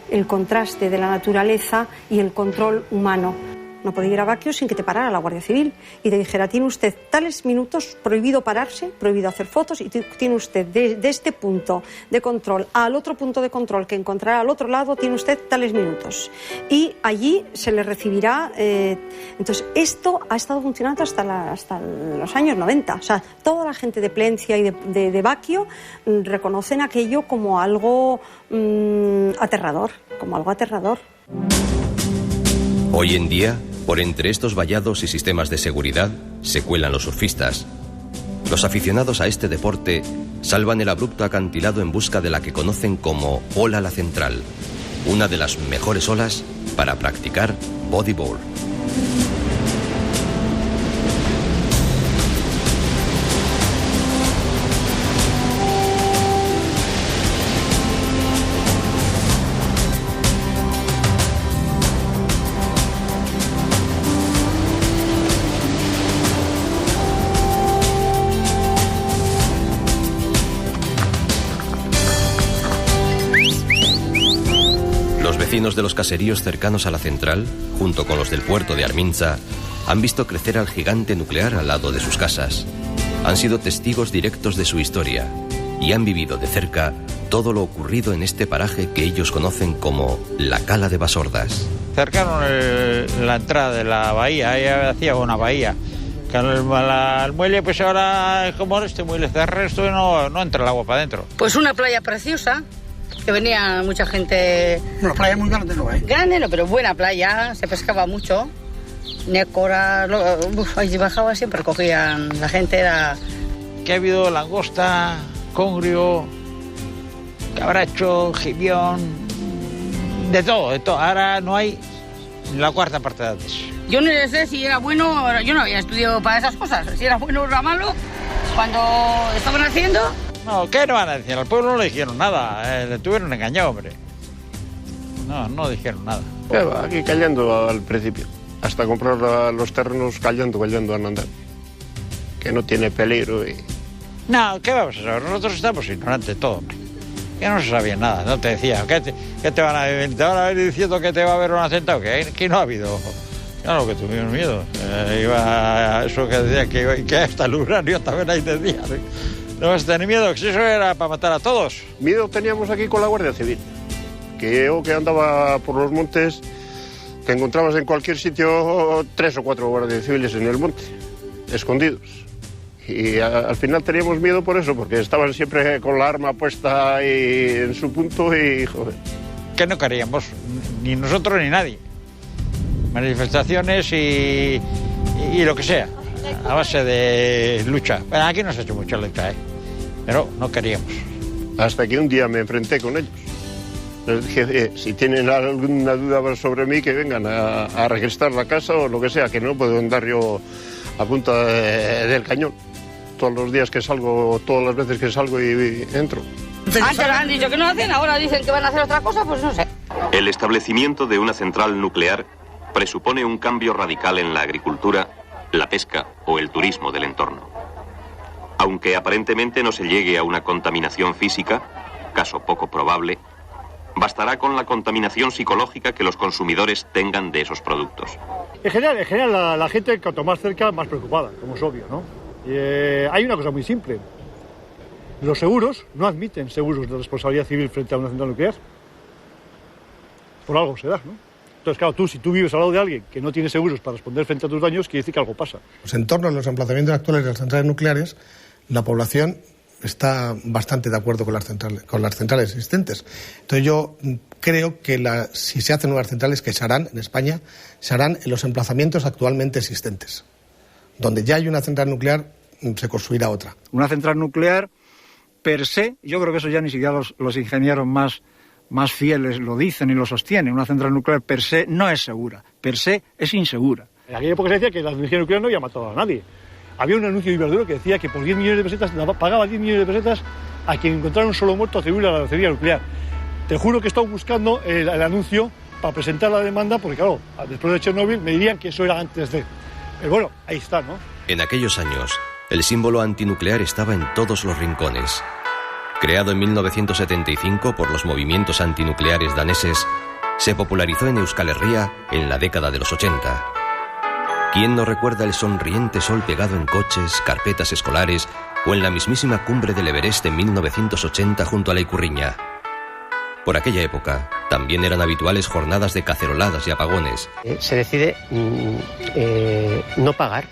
el contraste de la naturaleza y el control humano. No podía ir a Baquio sin que te parara la Guardia Civil y te dijera: tiene usted tales minutos, prohibido pararse, prohibido hacer fotos, y tiene usted de este punto de control al otro punto de control que encontrará al otro lado, tiene usted tales minutos. Y allí se le recibirá... Entonces, esto ha estado funcionando hasta los años 90. O sea, toda la gente de Plencia y de Baquio reconocen aquello como algo aterrador, como algo aterrador. Hoy en día, por entre estos vallados y sistemas de seguridad, se cuelan los surfistas. Los aficionados a este deporte salvan el abrupto acantilado en busca de la que conocen como Ola La Central, una de las mejores olas para practicar bodyboard. vecinos de los caseríos cercanos a la central, junto con los del puerto de Arminza, han visto crecer al gigante nuclear al lado de sus casas. Han sido testigos directos de su historia y han vivido de cerca todo lo ocurrido en este paraje que ellos conocen como la Cala de Basordas. Cercaron la entrada de la bahía, ahí hacía una bahía. Que al muelle, pues ahora, como este muelle cerrado, esto no entra el agua para adentro. Pues una playa preciosa, que venía mucha gente. Una playa muy grande, ¿no? Grande, no, pero buena playa, se pescaba mucho. Nécora, ahí bajaba siempre, cogían, la gente era... Que ha habido langosta, congrio, cabracho, gibión, de todo, de todo. Ahora no hay la cuarta parte de antes. Yo no sé si era bueno, yo no había estudiado para esas cosas, si era bueno o era malo, cuando estaban haciendo... No, ¿qué no van a decir? Al pueblo no le dijeron nada, le tuvieron engañado, hombre. No dijeron nada. Aquí callando al principio, hasta comprar los terrenos callando al andar, que no tiene peligro y... No, ¿qué vamos a saber? Nosotros estamos ignorantes de todo, hombre. Que no se sabía nada, no te decía, ¿qué te van a venir diciendo que te va a haber un atentado? Que no ha habido... Claro que tuvimos miedo. Iba eso que decía que hasta el uranio también ahí decía. No vas a tener miedo, que eso era para matar a todos. Miedo teníamos aquí con la Guardia Civil. Que yo que andaba por los montes, te encontrabas en cualquier sitio 3 o 4 guardias civiles en el monte, escondidos. Y al final teníamos miedo por eso, porque estaban siempre con la arma puesta y en su punto y joder. Que no queríamos, ni nosotros ni nadie. Manifestaciones y lo que sea, a base de lucha. Bueno, aquí no se ha hecho mucha lucha, pero no queríamos. Hasta que un día me enfrenté con ellos. Les dije, si tienen alguna duda sobre mí, que vengan a registrar la casa o lo que sea, que no puedo andar yo a punta del cañón. Todos los días que salgo, todas las veces que salgo y entro. Antes han dicho que no hacen, ahora dicen que van a hacer otra cosa, pues no sé. El establecimiento de una central nuclear presupone un cambio radical en la agricultura, la pesca o el turismo del entorno. Aunque aparentemente no se llegue a una contaminación física, caso poco probable, bastará con la contaminación psicológica que los consumidores tengan de esos productos. En general la gente, cuanto más cerca, más preocupada, como es obvio, ¿no? Hay una cosa muy simple. Los seguros no admiten seguros de responsabilidad civil frente a una central nuclear. Por algo se da, ¿no? Entonces, claro, si tú vives al lado de alguien que no tiene seguros para responder frente a tus daños, quiere decir que algo pasa. Los entornos, los emplazamientos actuales de las centrales nucleares, la población está bastante de acuerdo con las centrales existentes. Entonces yo creo que si se hacen nuevas centrales, que se harán en España, se harán en los emplazamientos actualmente existentes. Donde ya hay una central nuclear, se construirá otra. Una central nuclear, per se, yo creo que eso ya ni siquiera los ingenieros más fieles lo dicen y lo sostienen. Una central nuclear per se no es segura, per se es insegura. En aquella época se decía que la energía nuclear no había matado a nadie. Había un anuncio de Iberdrola que decía que por 10 millones de pesetas pagaba 10 millones de pesetas a quien encontrara un solo muerto atribuible a la energía nuclear. Te juro que he estado buscando el anuncio para presentar la demanda, porque claro, después de Chernóbil me dirían que eso era antes de... Pero bueno, ahí está, ¿no? En aquellos años, el símbolo antinuclear estaba en todos los rincones. Creado en 1975 por los movimientos antinucleares daneses, se popularizó en Euskal Herria en la década de los 80. ¿Quién no recuerda el sonriente sol pegado en coches, carpetas escolares o en la mismísima cumbre del Everest en 1980 junto a la Ikurriña? Por aquella época, también eran habituales jornadas de caceroladas y apagones. Se decide no pagar,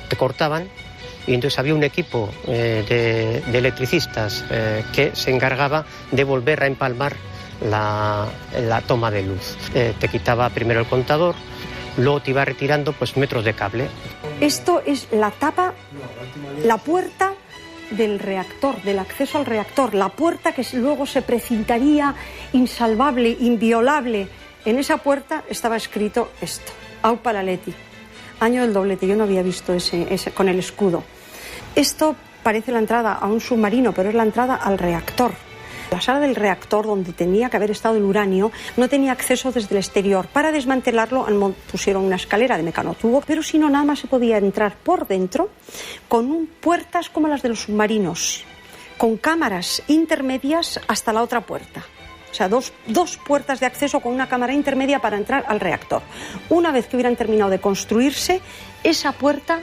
te cortaban. Y entonces había un equipo de electricistas que se encargaba de volver a empalmar la toma de luz. Te quitaba primero el contador, luego te iba retirando pues metros de cable. Esto es la tapa, la puerta del reactor, del acceso al reactor, la puerta que luego se precintaría insalvable, inviolable. En esa puerta estaba escrito esto, Aupa Laletti. Año del doblete, yo no había visto ese con el escudo. Esto parece la entrada a un submarino, pero es la entrada al reactor. La sala del reactor, donde tenía que haber estado el uranio, no tenía acceso desde el exterior. Para desmantelarlo pusieron una escalera de mecanotubo, pero si no, nada más se podía entrar por dentro con puertas como las de los submarinos, con cámaras intermedias hasta la otra puerta. O sea, dos puertas de acceso con una cámara intermedia para entrar al reactor. Una vez que hubieran terminado de construirse, esa puerta,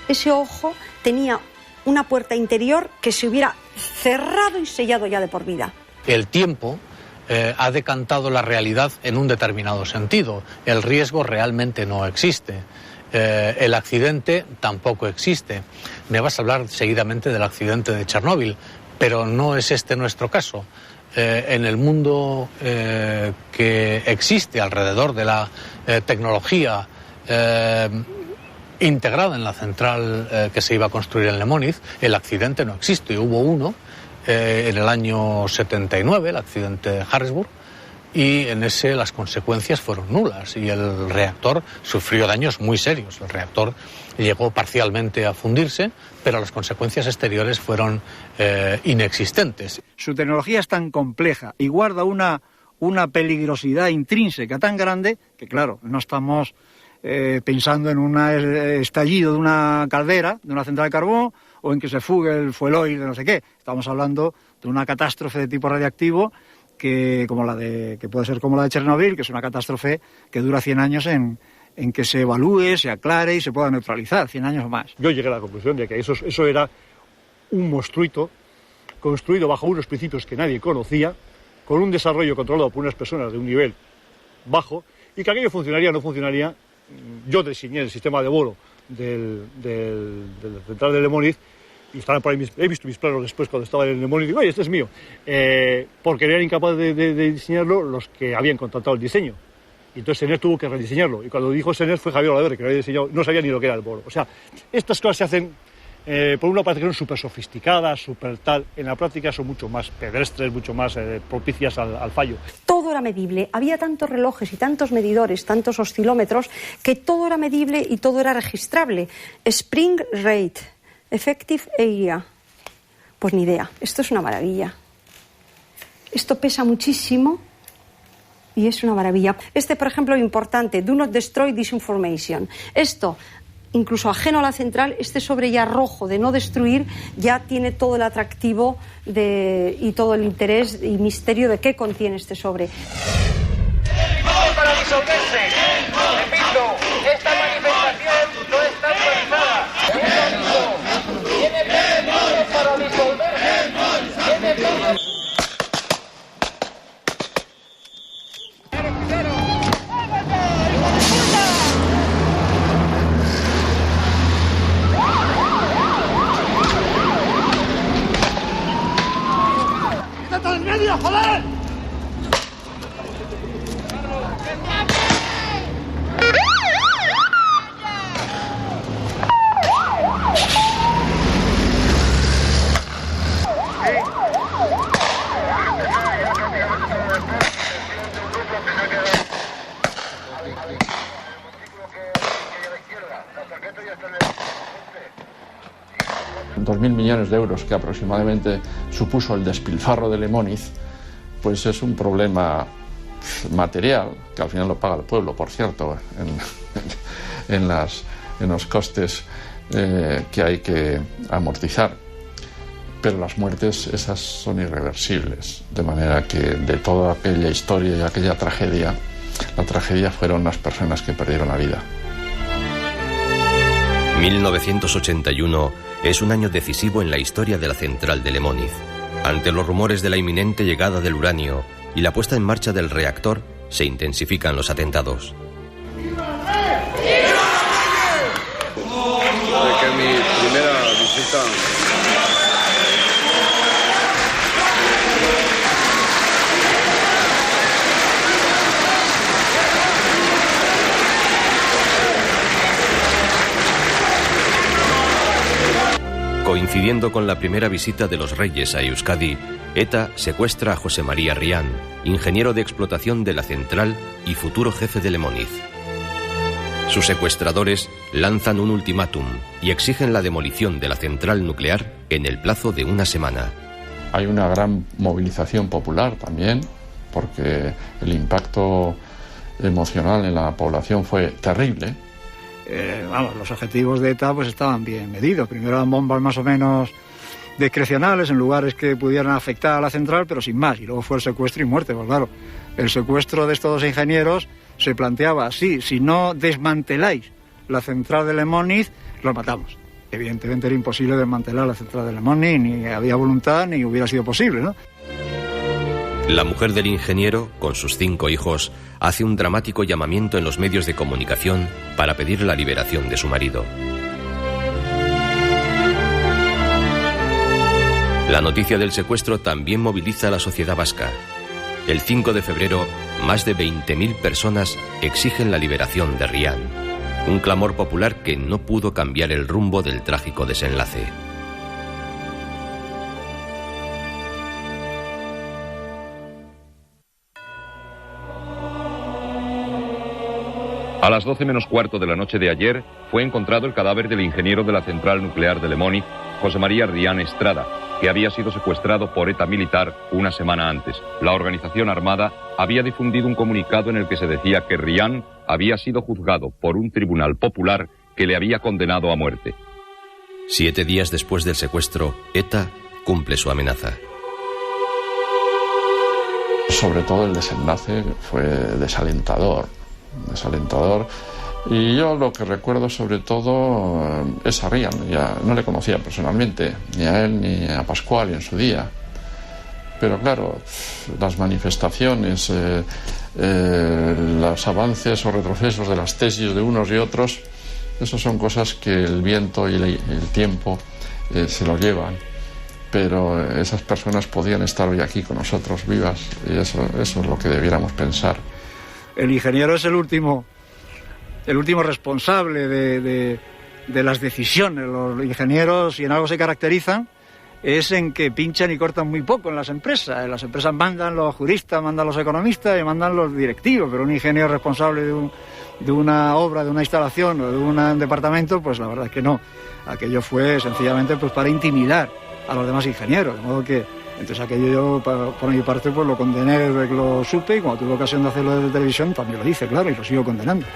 ese ojo, tenía una puerta interior que se hubiera cerrado y sellado ya de por vida. El tiempo ha decantado la realidad en un determinado sentido. El riesgo realmente no existe. El accidente tampoco existe. Me vas a hablar seguidamente del accidente de Chernóbil, pero no es este nuestro caso. En el mundo que existe alrededor de la tecnología integrada en la central que se iba a construir en Lemóniz, el accidente no existe. Hubo uno en el año 79, el accidente de Harrisburg, y en ese las consecuencias fueron nulas y el reactor sufrió daños muy serios. El reactor llegó parcialmente a fundirse, pero las consecuencias exteriores fueron inexistentes. Su tecnología es tan compleja y guarda una peligrosidad intrínseca tan grande que, claro, no estamos pensando en un estallido de una caldera, de una central de carbón, o en que se fugue el fueloil de no sé qué. Estamos hablando de una catástrofe de tipo radiactivo que puede ser como la de Chernobyl, que es una catástrofe que dura 100 años en que se evalúe, se aclare y se pueda neutralizar, 100 años o más. Yo llegué a la conclusión de que eso era un monstruito construido bajo unos principios que nadie conocía, con un desarrollo controlado por unas personas de un nivel bajo, y que aquello funcionaría o no funcionaría. Yo diseñé el sistema de vuelo de la central de Lemóniz, y estaban por ahí, he visto mis planos después cuando estaba en Lemóniz y digo, oye, este es mío, porque eran incapaces de diseñarlo los que habían contratado el diseño. Y entonces Sener tuvo que rediseñarlo, y cuando dijo Sener fue Javier Olaverri, que lo había diseñado, no sabía ni lo que era el bolo. O sea, estas cosas se hacen, por una parte que son súper sofisticadas, súper tal, en la práctica son mucho más pedestres, mucho más propicias al fallo. Todo era medible, había tantos relojes y tantos medidores, tantos oscilómetros, que todo era medible y todo era registrable. Spring rate, effective area, pues ni idea, esto es una maravilla. Esto pesa muchísimo y es una maravilla. Este, por ejemplo, importante, do not destroy this information. Esto, incluso ajeno a la central, este sobre ya rojo de no destruir ya tiene todo el atractivo y todo el interés y misterio de qué contiene este sobre. Para disolverse. Repito, esta manifestación no está autorizada. Tiene permiso para disolverse. Tiene permiso. ¡Quítate del medio, joder! $2.000 millones de euros que aproximadamente supuso el despilfarro de Lemóniz, pues es un problema material que al final lo paga el pueblo, por cierto, en los costes que hay que amortizar. Pero las muertes esas son irreversibles, de manera que de toda aquella historia y aquella tragedia, la tragedia fueron las personas que perdieron la vida. 1981 es un año decisivo en la historia de la central de Lemóniz. Ante los rumores de la inminente llegada del uranio y la puesta en marcha del reactor, se intensifican los atentados. De que mi primera visita Coincidiendo con la primera visita de los reyes a Euskadi, ETA secuestra a José María Rián, ingeniero de explotación de la central y futuro jefe de Lemóniz. Sus secuestradores lanzan un ultimátum y exigen la demolición de la central nuclear en el plazo de una semana. Hay una gran movilización popular también, porque el impacto emocional en la población fue terrible. Los objetivos de ETA pues estaban bien medidos. Primero eran bombas más o menos discrecionales en lugares que pudieran afectar a la central, pero sin más. Y luego fue el secuestro y muerte. Pues claro, el secuestro de estos dos ingenieros se planteaba así: si no desmanteláis la central de Lemoniz, los matamos. Evidentemente era imposible desmantelar la central de Lemoniz, ni había voluntad ni hubiera sido posible, ¿no? La mujer del ingeniero, con sus 5 hijos, hace un dramático llamamiento en los medios de comunicación para pedir la liberación de su marido. La noticia del secuestro también moviliza a la sociedad vasca. El 5 de febrero, más de 20.000 personas exigen la liberación de Rian. Un clamor popular que no pudo cambiar el rumbo del trágico desenlace. A las 12 menos cuarto de la noche de ayer fue encontrado el cadáver del ingeniero de la central nuclear de Lemoniz, José María Rian Estrada, que había sido secuestrado por ETA militar una semana antes. La organización armada había difundido un comunicado en el que se decía que Rian había sido juzgado por un tribunal popular que le había condenado a muerte. 7 días después del secuestro, ETA cumple su amenaza. Sobre todo el desenlace fue desalentador. Y yo lo que recuerdo sobre todo es a Rian. Ya no le conocía personalmente, ni a él ni a Pascual en su día, pero claro, las manifestaciones, los avances o retrocesos de las tesis de unos y otros, eso son cosas que el viento y el tiempo se lo llevan, pero esas personas podían estar hoy aquí con nosotros vivas, y eso es lo que debiéramos pensar. El ingeniero es el último responsable de las decisiones. Los ingenieros, si en algo se caracterizan, es en que pinchan y cortan muy poco en las empresas. En las empresas mandan los juristas, mandan los economistas y mandan los directivos, pero un ingeniero responsable de una obra, de una instalación o de un departamento, pues la verdad es que no. Aquello fue sencillamente pues para intimidar a los demás ingenieros, de modo que entonces aquello yo, por mi parte, pues lo condené desde que lo supe, y cuando tuve ocasión de hacerlo desde televisión también lo hice, claro, y lo sigo condenando.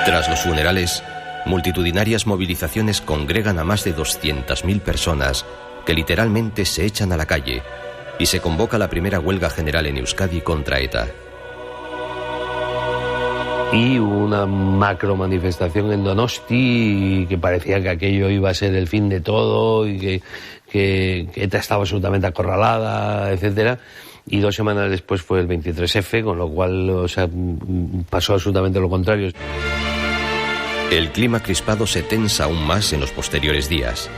Tras los funerales, multitudinarias movilizaciones congregan a más de 200.000 personas que literalmente se echan a la calle, y se convoca la primera huelga general en Euskadi contra ETA. Y una macro manifestación en Donosti, que parecía que aquello iba a ser el fin de todo y que ETA estaba absolutamente acorralada, etcétera. Y 2 semanas después fue el 23F, con lo cual, o sea, pasó absolutamente lo contrario. El clima crispado se tensa aún más en los posteriores días.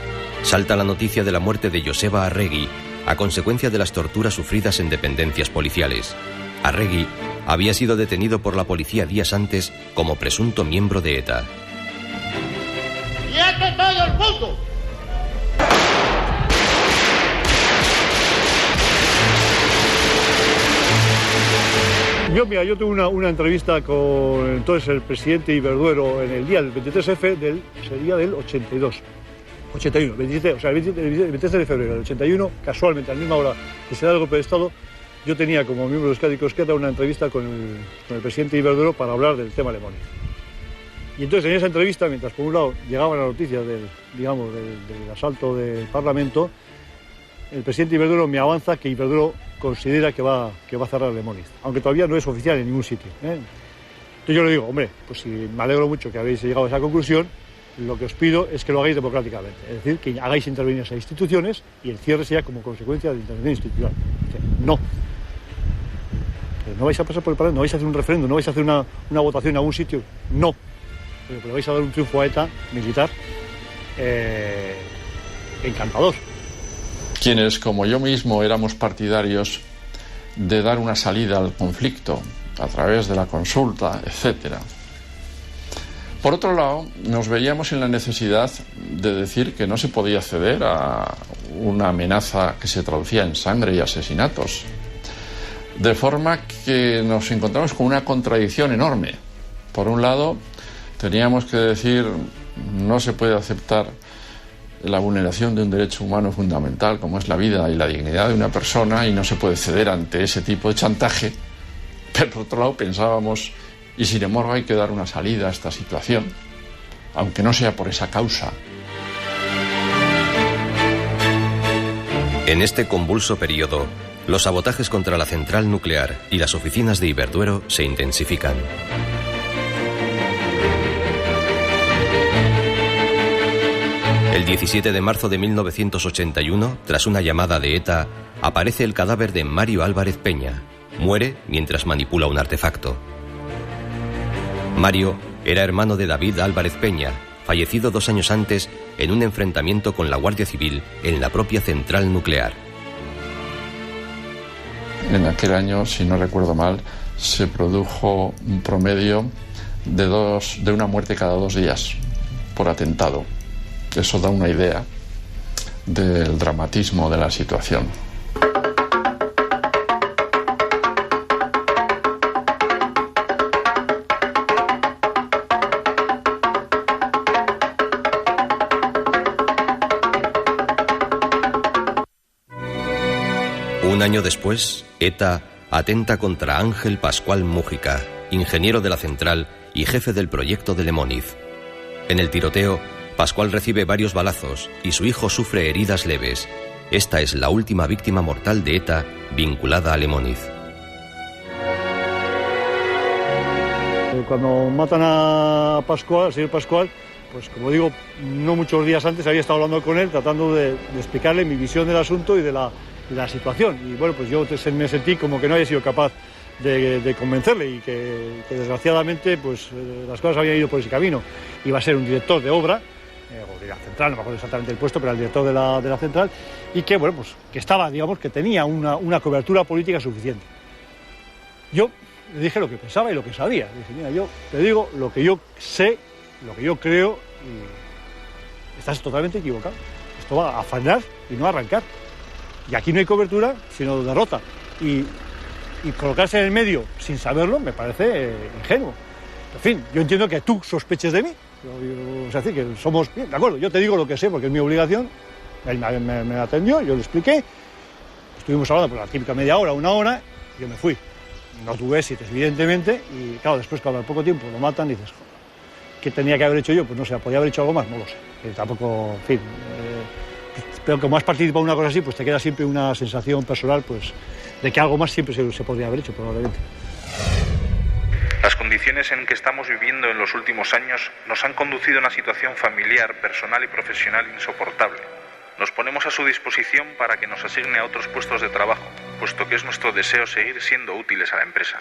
Salta la noticia de la muerte de Joseba Arregui a consecuencia de las torturas sufridas en dependencias policiales. Arregui había sido detenido por la policía días antes como presunto miembro de ETA. ¡Quieto todo el mundo! Yo tuve una entrevista con entonces el presidente Iberduero en el día del 23F, sería del 81, el 23 de febrero del 81, casualmente a la misma hora que se da el golpe de Estado. Yo tenía como miembro de Euskadi Cosqueta una entrevista con el presidente Iberduero para hablar del tema Lemoniz. Y entonces en esa entrevista, mientras por un lado llegaban las noticias del asalto del Parlamento, el presidente Iberduero me avanza que Iberduero considera que va a cerrar Lemoniz, aunque todavía no es oficial en ningún sitio, ¿eh? Entonces yo le digo, hombre, pues si me alegro mucho que habéis llegado a esa conclusión, lo que os pido es que lo hagáis democráticamente, es decir, que hagáis intervenir esas instituciones y el cierre sea como consecuencia de la intervención institucional. Dice, no. No vais a pasar por el Parlamento, no vais a hacer un referéndum, no vais a hacer una votación en algún sitio, no. Pero vais a dar un triunfo a ETA militar encantador. Quienes, como yo mismo, éramos partidarios de dar una salida al conflicto a través de la consulta, etc. Por otro lado, nos veíamos en la necesidad de decir que no se podía ceder a una amenaza que se traducía en sangre y asesinatos. De forma que nos encontramos con una contradicción enorme. Por un lado, teníamos que decir no se puede aceptar la vulneración de un derecho humano fundamental como es la vida y la dignidad de una persona y no se puede ceder ante ese tipo de chantaje, pero por otro lado pensábamos y sin embargo hay que dar una salida a esta situación, aunque no sea por esa causa. En este convulso periodo, los sabotajes contra la central nuclear y las oficinas de Iberduero se intensifican. El 17 de marzo de 1981, tras una llamada de ETA, aparece el cadáver de Mario Álvarez Peña. Muere mientras manipula un artefacto. Mario era hermano de David Álvarez Peña, fallecido 2 años antes en un enfrentamiento con la Guardia Civil en la propia central nuclear. En aquel año, si no recuerdo mal, se produjo un promedio de una muerte cada 2 días por atentado. Eso da una idea del dramatismo de la situación. Un año después, ETA atenta contra Ángel Pascual Mújica, ingeniero de la central y jefe del proyecto de Lemóniz. En el tiroteo, Pascual recibe varios balazos y su hijo sufre heridas leves. Esta es la última víctima mortal de ETA vinculada a Lemóniz. Cuando matan a Pascual, al señor Pascual, pues como digo, no muchos días antes había estado hablando con él, tratando de explicarle mi visión del asunto y de la situación. Y bueno, pues yo me sentí como que no había sido capaz de convencerle y que desgraciadamente pues las cosas habían ido por ese camino. Iba a ser un director de obra, o de la central, no me acuerdo exactamente el puesto, pero el director de la central, y que bueno, pues que estaba, digamos, que tenía una cobertura política suficiente. Yo le dije lo que pensaba y lo que sabía. Le dije, mira, yo te digo lo que yo sé, lo que yo creo, y estás totalmente equivocado. Esto va a frenar y no a arrancar. Y aquí no hay cobertura, sino derrota. Y colocarse en el medio sin saberlo me parece ingenuo. En fin, yo entiendo que tú sospeches de mí. Es decir, que somos... Bien, de acuerdo, yo te digo lo que sé porque es mi obligación. Él me atendió, yo le expliqué. Estuvimos hablando por la típica media hora, 1 hora, y yo me fui. No tuve éxitos, evidentemente, y claro, después, cuando al poco tiempo lo matan, dices, joder, ¿qué tenía que haber hecho yo? Pues no sé, ¿podía haber hecho algo más? No lo sé. Tampoco, en fin... pero como has participado en una cosa así, pues te queda siempre una sensación personal, pues, de que algo más siempre se podría haber hecho, probablemente. Las condiciones en que estamos viviendo en los últimos años nos han conducido a una situación familiar, personal y profesional insoportable. Nos ponemos a su disposición para que nos asigne a otros puestos de trabajo, puesto que es nuestro deseo seguir siendo útiles a la empresa.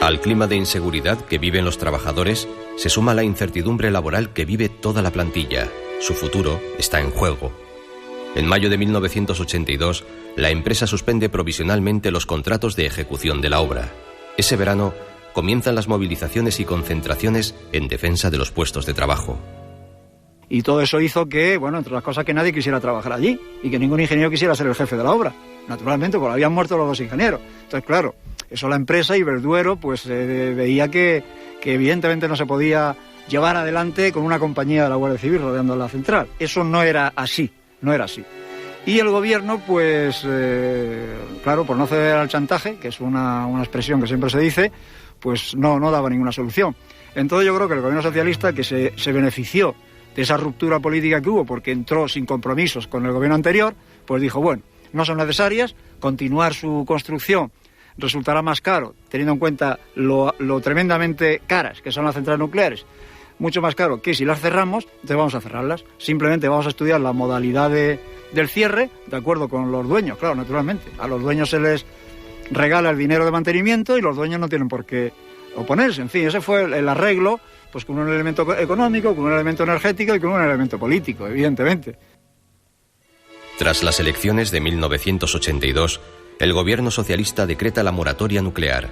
Al clima de inseguridad que viven los trabajadores se suma la incertidumbre laboral que vive toda la plantilla. Su futuro está en juego. En mayo de 1982, la empresa suspende provisionalmente los contratos de ejecución de la obra. Ese verano comienzan las movilizaciones y concentraciones en defensa de los puestos de trabajo. Y todo eso hizo que, bueno, entre las cosas, que nadie quisiera trabajar allí y que ningún ingeniero quisiera ser el jefe de la obra. Naturalmente, porque habían muerto los 2 ingenieros. Entonces, claro, eso la empresa Iberduero pues veía que evidentemente no se podía llevar adelante con una compañía de la Guardia Civil rodeando la central. Eso no era así, no era así. Y el gobierno, pues, claro, por no ceder al chantaje, que es una expresión que siempre se dice, pues no daba ninguna solución. Entonces yo creo que el gobierno socialista, que se benefició de esa ruptura política que hubo, porque entró sin compromisos con el gobierno anterior, pues dijo, bueno, no son necesarias, continuar su construcción resultará más caro, teniendo en cuenta lo tremendamente caras que son las centrales nucleares, mucho más caro que si las cerramos, entonces vamos a cerrarlas. Simplemente vamos a estudiar la modalidad del cierre, de acuerdo con los dueños, claro, naturalmente. A los dueños se les regala el dinero de mantenimiento y los dueños no tienen por qué oponerse. En fin, ese fue el arreglo, pues con un elemento económico, con un elemento energético y con un elemento político, evidentemente. Tras las elecciones de 1982, el gobierno socialista decreta la moratoria nuclear.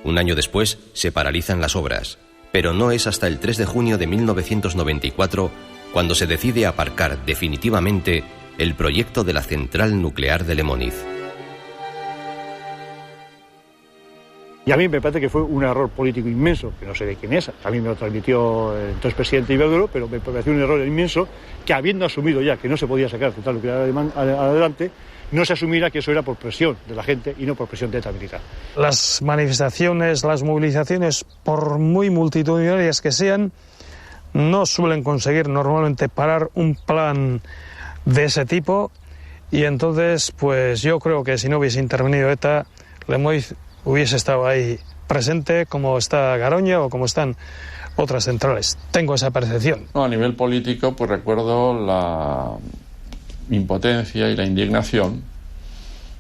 Un año después se paralizan las obras, pero no es hasta el 3 de junio de 1994 cuando se decide aparcar definitivamente el proyecto de la central nuclear de Lemóniz. Y a mí me parece que fue un error político inmenso, que no sé de quién es, a mí me lo transmitió el entonces presidente Iberduero, pero me pareció un error inmenso que, habiendo asumido ya que no se podía sacar la central nuclear adelante, no se asumiera que eso era por presión de la gente y no por presión de ETA militar. Las manifestaciones, las movilizaciones, por muy multitudinarias que sean, no suelen conseguir normalmente parar un plan de ese tipo, y entonces pues yo creo que si no hubiese intervenido ETA, Lemoiz hubiese estado ahí presente como está Garoña o como están otras centrales. Tengo esa percepción. No, a nivel político, pues recuerdo la impotencia y la indignación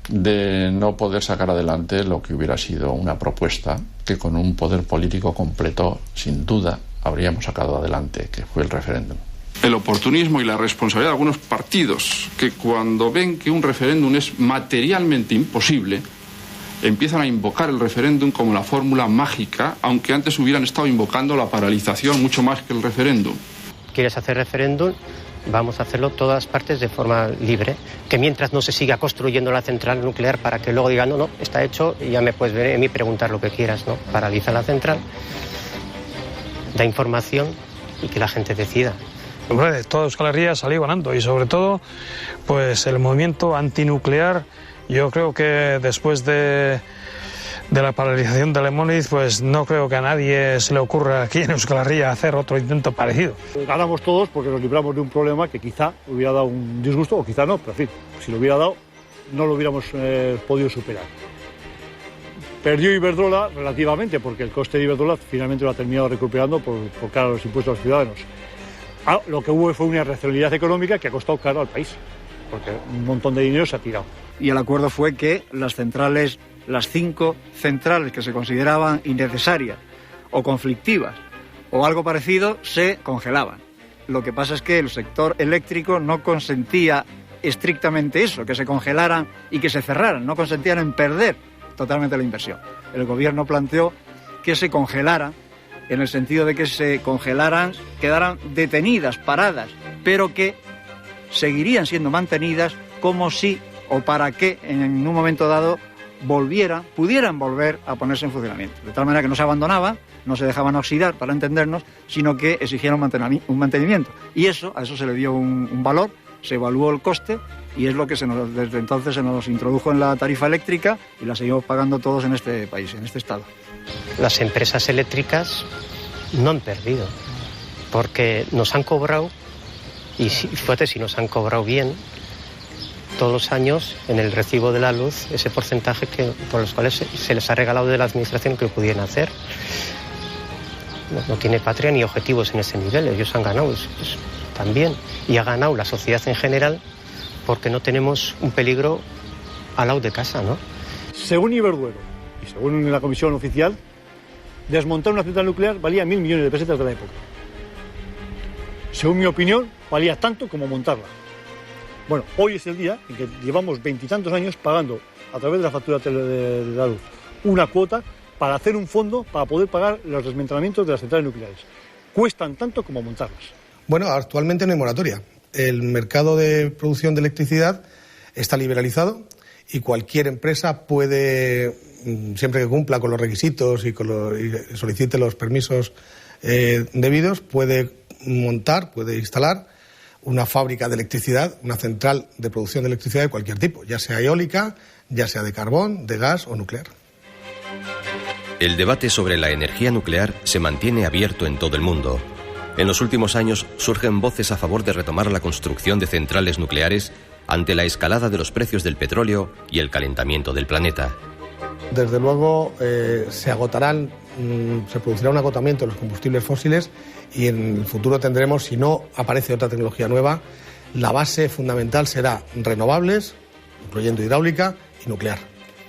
de no poder sacar adelante lo que hubiera sido una propuesta que con un poder político completo, sin duda, habríamos sacado adelante, que fue el referéndum. El oportunismo y la responsabilidad de algunos partidos que cuando ven que un referéndum es materialmente imposible, empiezan a invocar el referéndum como la fórmula mágica, aunque antes hubieran estado invocando la paralización mucho más que el referéndum. ¿Quieres hacer referéndum? Vamos a hacerlo todas partes de forma libre, que mientras no se siga construyendo la central nuclear para que luego digan, no, está hecho y ya me puedes venir a mí preguntar lo que quieras, ¿no? Paraliza la central, da información y que la gente decida. Hombre, toda Euskal Herria salió ganando, y sobre todo pues el movimiento antinuclear. Yo creo que después de la paralización de Lemoniz, pues no creo que a nadie se le ocurra aquí en Euskal Herria hacer otro intento parecido. Ganamos todos porque nos libramos de un problema que quizá hubiera dado un disgusto o quizá no, pero en fin, si lo hubiera dado no lo hubiéramos podido superar. Perdió Iberdrola relativamente porque el coste de Iberdrola finalmente lo ha terminado recuperando por cara a los impuestos a los ciudadanos. Lo que hubo fue una irracionalidad económica que ha costado caro al país, porque un montón de dinero se ha tirado. Y el acuerdo fue que las 5 centrales que se consideraban innecesarias o conflictivas o algo parecido se congelaban. Lo que pasa es que el sector eléctrico no consentía estrictamente eso, que se congelaran y que se cerraran, no consentían en perder totalmente la inversión. El gobierno planteó que se congelaran, en el sentido de que se congelaran, quedaran detenidas, paradas, pero que seguirían siendo mantenidas como si o para que en un momento dado pudieran volver a ponerse en funcionamiento. De tal manera que no se abandonaban, no se dejaban oxidar, para entendernos, sino que exigieron un mantenimiento. Y a eso se le dio un valor, se evaluó el coste, y es lo que desde entonces se nos introdujo en la tarifa eléctrica y la seguimos pagando todos en este país, en este estado. Las empresas eléctricas no han perdido, porque nos han cobrado, y fíjate si nos han cobrado bien, todos los años en el recibo de la luz ese porcentaje por los cuales se les ha regalado de la administración que pudieran hacer. No tiene patria ni objetivos en ese nivel, ellos han ganado también, y ha ganado la sociedad en general porque no tenemos un peligro al lado de casa, ¿no? Según Iberdrola y según la comisión oficial, desmontar una central nuclear valía 1.000 millones de pesetas de la época. Según mi opinión, valía tanto como montarla. Bueno, hoy es el día en que llevamos 20 y tantos años pagando a través de la factura de la luz una cuota para hacer un fondo para poder pagar los desmantelamientos de las centrales nucleares. Cuestan tanto como montarlas. Bueno, actualmente no hay moratoria. El mercado de producción de electricidad está liberalizado y cualquier empresa puede, siempre que cumpla con los requisitos y solicite los permisos debidos, puede montar, puede instalar una fábrica de electricidad, una central de producción de electricidad de cualquier tipo, ya sea eólica, ya sea de carbón, de gas o nuclear. El debate sobre la energía nuclear se mantiene abierto en todo el mundo. En los últimos años surgen voces a favor de retomar la construcción de centrales nucleares ante la escalada de los precios del petróleo y el calentamiento del planeta. Desde luego se producirá un agotamiento de los combustibles fósiles y en el futuro tendremos, si no aparece otra tecnología nueva, la base fundamental será renovables, incluyendo hidráulica y nuclear.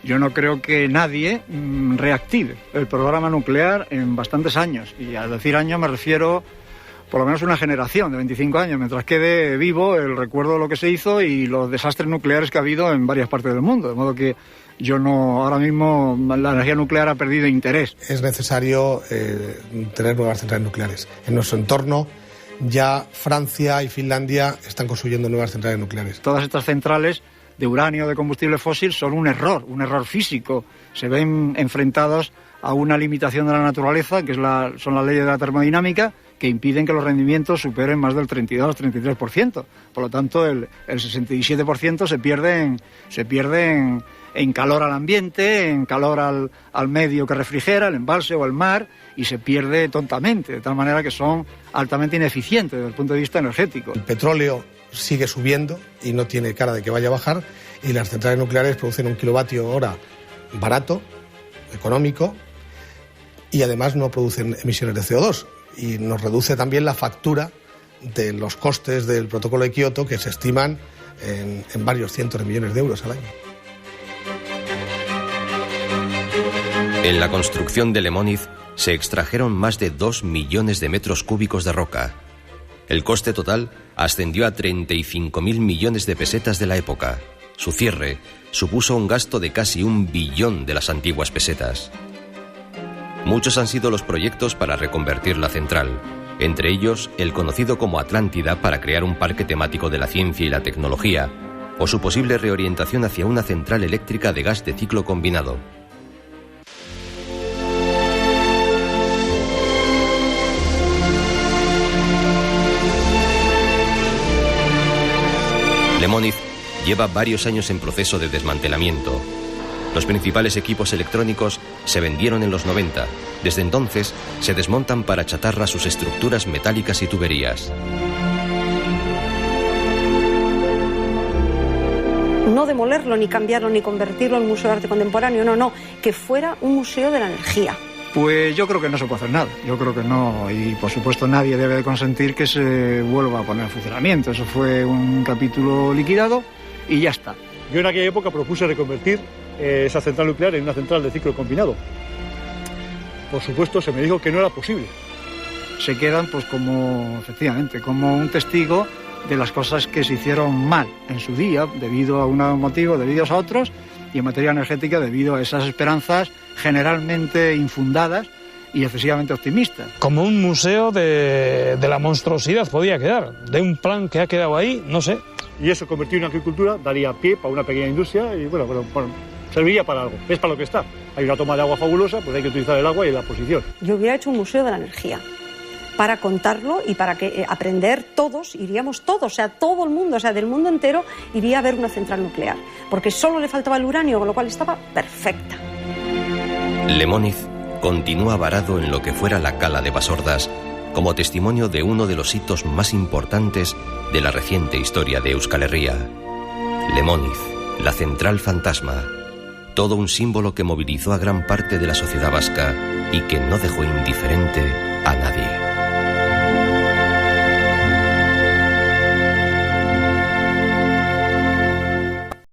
Yo no creo que nadie reactive el programa nuclear en bastantes años, y al decir años me refiero por lo menos una generación de 25 años, mientras quede vivo el recuerdo de lo que se hizo y los desastres nucleares que ha habido en varias partes del mundo, de modo que ahora mismo la energía nuclear ha perdido interés. Es necesario tener nuevas centrales nucleares. En nuestro entorno ya Francia y Finlandia están construyendo nuevas centrales nucleares. Todas estas centrales de uranio, de combustible fósil, son un error físico. Se ven enfrentados a una limitación de la naturaleza, que son las leyes de la termodinámica, que impiden que los rendimientos superen más del 32-33%. Por lo tanto, el 67% se pierden en calor al ambiente, en calor al medio que refrigera, el embalse o el mar, y se pierde tontamente, de tal manera que son altamente ineficientes desde el punto de vista energético. El petróleo sigue subiendo y no tiene cara de que vaya a bajar, y las centrales nucleares producen 1 kilovatio hora barato, económico, y además no producen emisiones de CO2. Y nos reduce también la factura de los costes del protocolo de Kioto, que se estiman en varios cientos de millones de euros al año. En la construcción de Lemóniz se extrajeron más de 2 millones de metros cúbicos de roca. El coste total ascendió a 35.000 millones de pesetas de la época. Su cierre supuso un gasto de casi 1 billón de las antiguas pesetas. Muchos han sido los proyectos para reconvertir la central, entre ellos el conocido como Atlántida para crear un parque temático de la ciencia y la tecnología, o su posible reorientación hacia una central eléctrica de gas de ciclo combinado. Lemóniz lleva varios años en proceso de desmantelamiento. Los principales equipos electrónicos se vendieron en los 90. Desde entonces se desmontan para chatarra sus estructuras metálicas y tuberías. No demolerlo, ni cambiarlo, ni convertirlo en museo de arte contemporáneo, no, que fuera un museo de la energía. Pues yo creo que no se puede hacer nada, yo creo que no, y por supuesto nadie debe de consentir que se vuelva a poner en funcionamiento. Eso fue un capítulo liquidado y ya está. Yo en aquella época propuse reconvertir esa central nuclear en una central de ciclo combinado. Por supuesto se me dijo que no era posible. Se quedan pues efectivamente, como un testigo de las cosas que se hicieron mal en su día, debido a un motivo, debido a otros, y en materia energética debido a esas esperanzas generalmente infundadas y excesivamente optimistas. Como un museo de la monstruosidad podía quedar, de un plan que ha quedado ahí, no sé. Y eso convertido en agricultura daría pie para una pequeña industria y bueno, serviría para algo. Es para lo que está. Hay una toma de agua fabulosa, pues hay que utilizar el agua y la posición. Yo hubiera hecho un museo de la energía para contarlo y para que aprender todos, iríamos todos, o sea, todo el mundo, o sea, del mundo entero iría a ver una central nuclear, porque solo le faltaba el uranio, con lo cual estaba perfecta. Lemóniz continúa varado en lo que fuera la cala de Basordas como testimonio de uno de los hitos más importantes de la reciente historia de Euskal Herria. Lemóniz, la central fantasma, todo un símbolo que movilizó a gran parte de la sociedad vasca y que no dejó indiferente a nadie.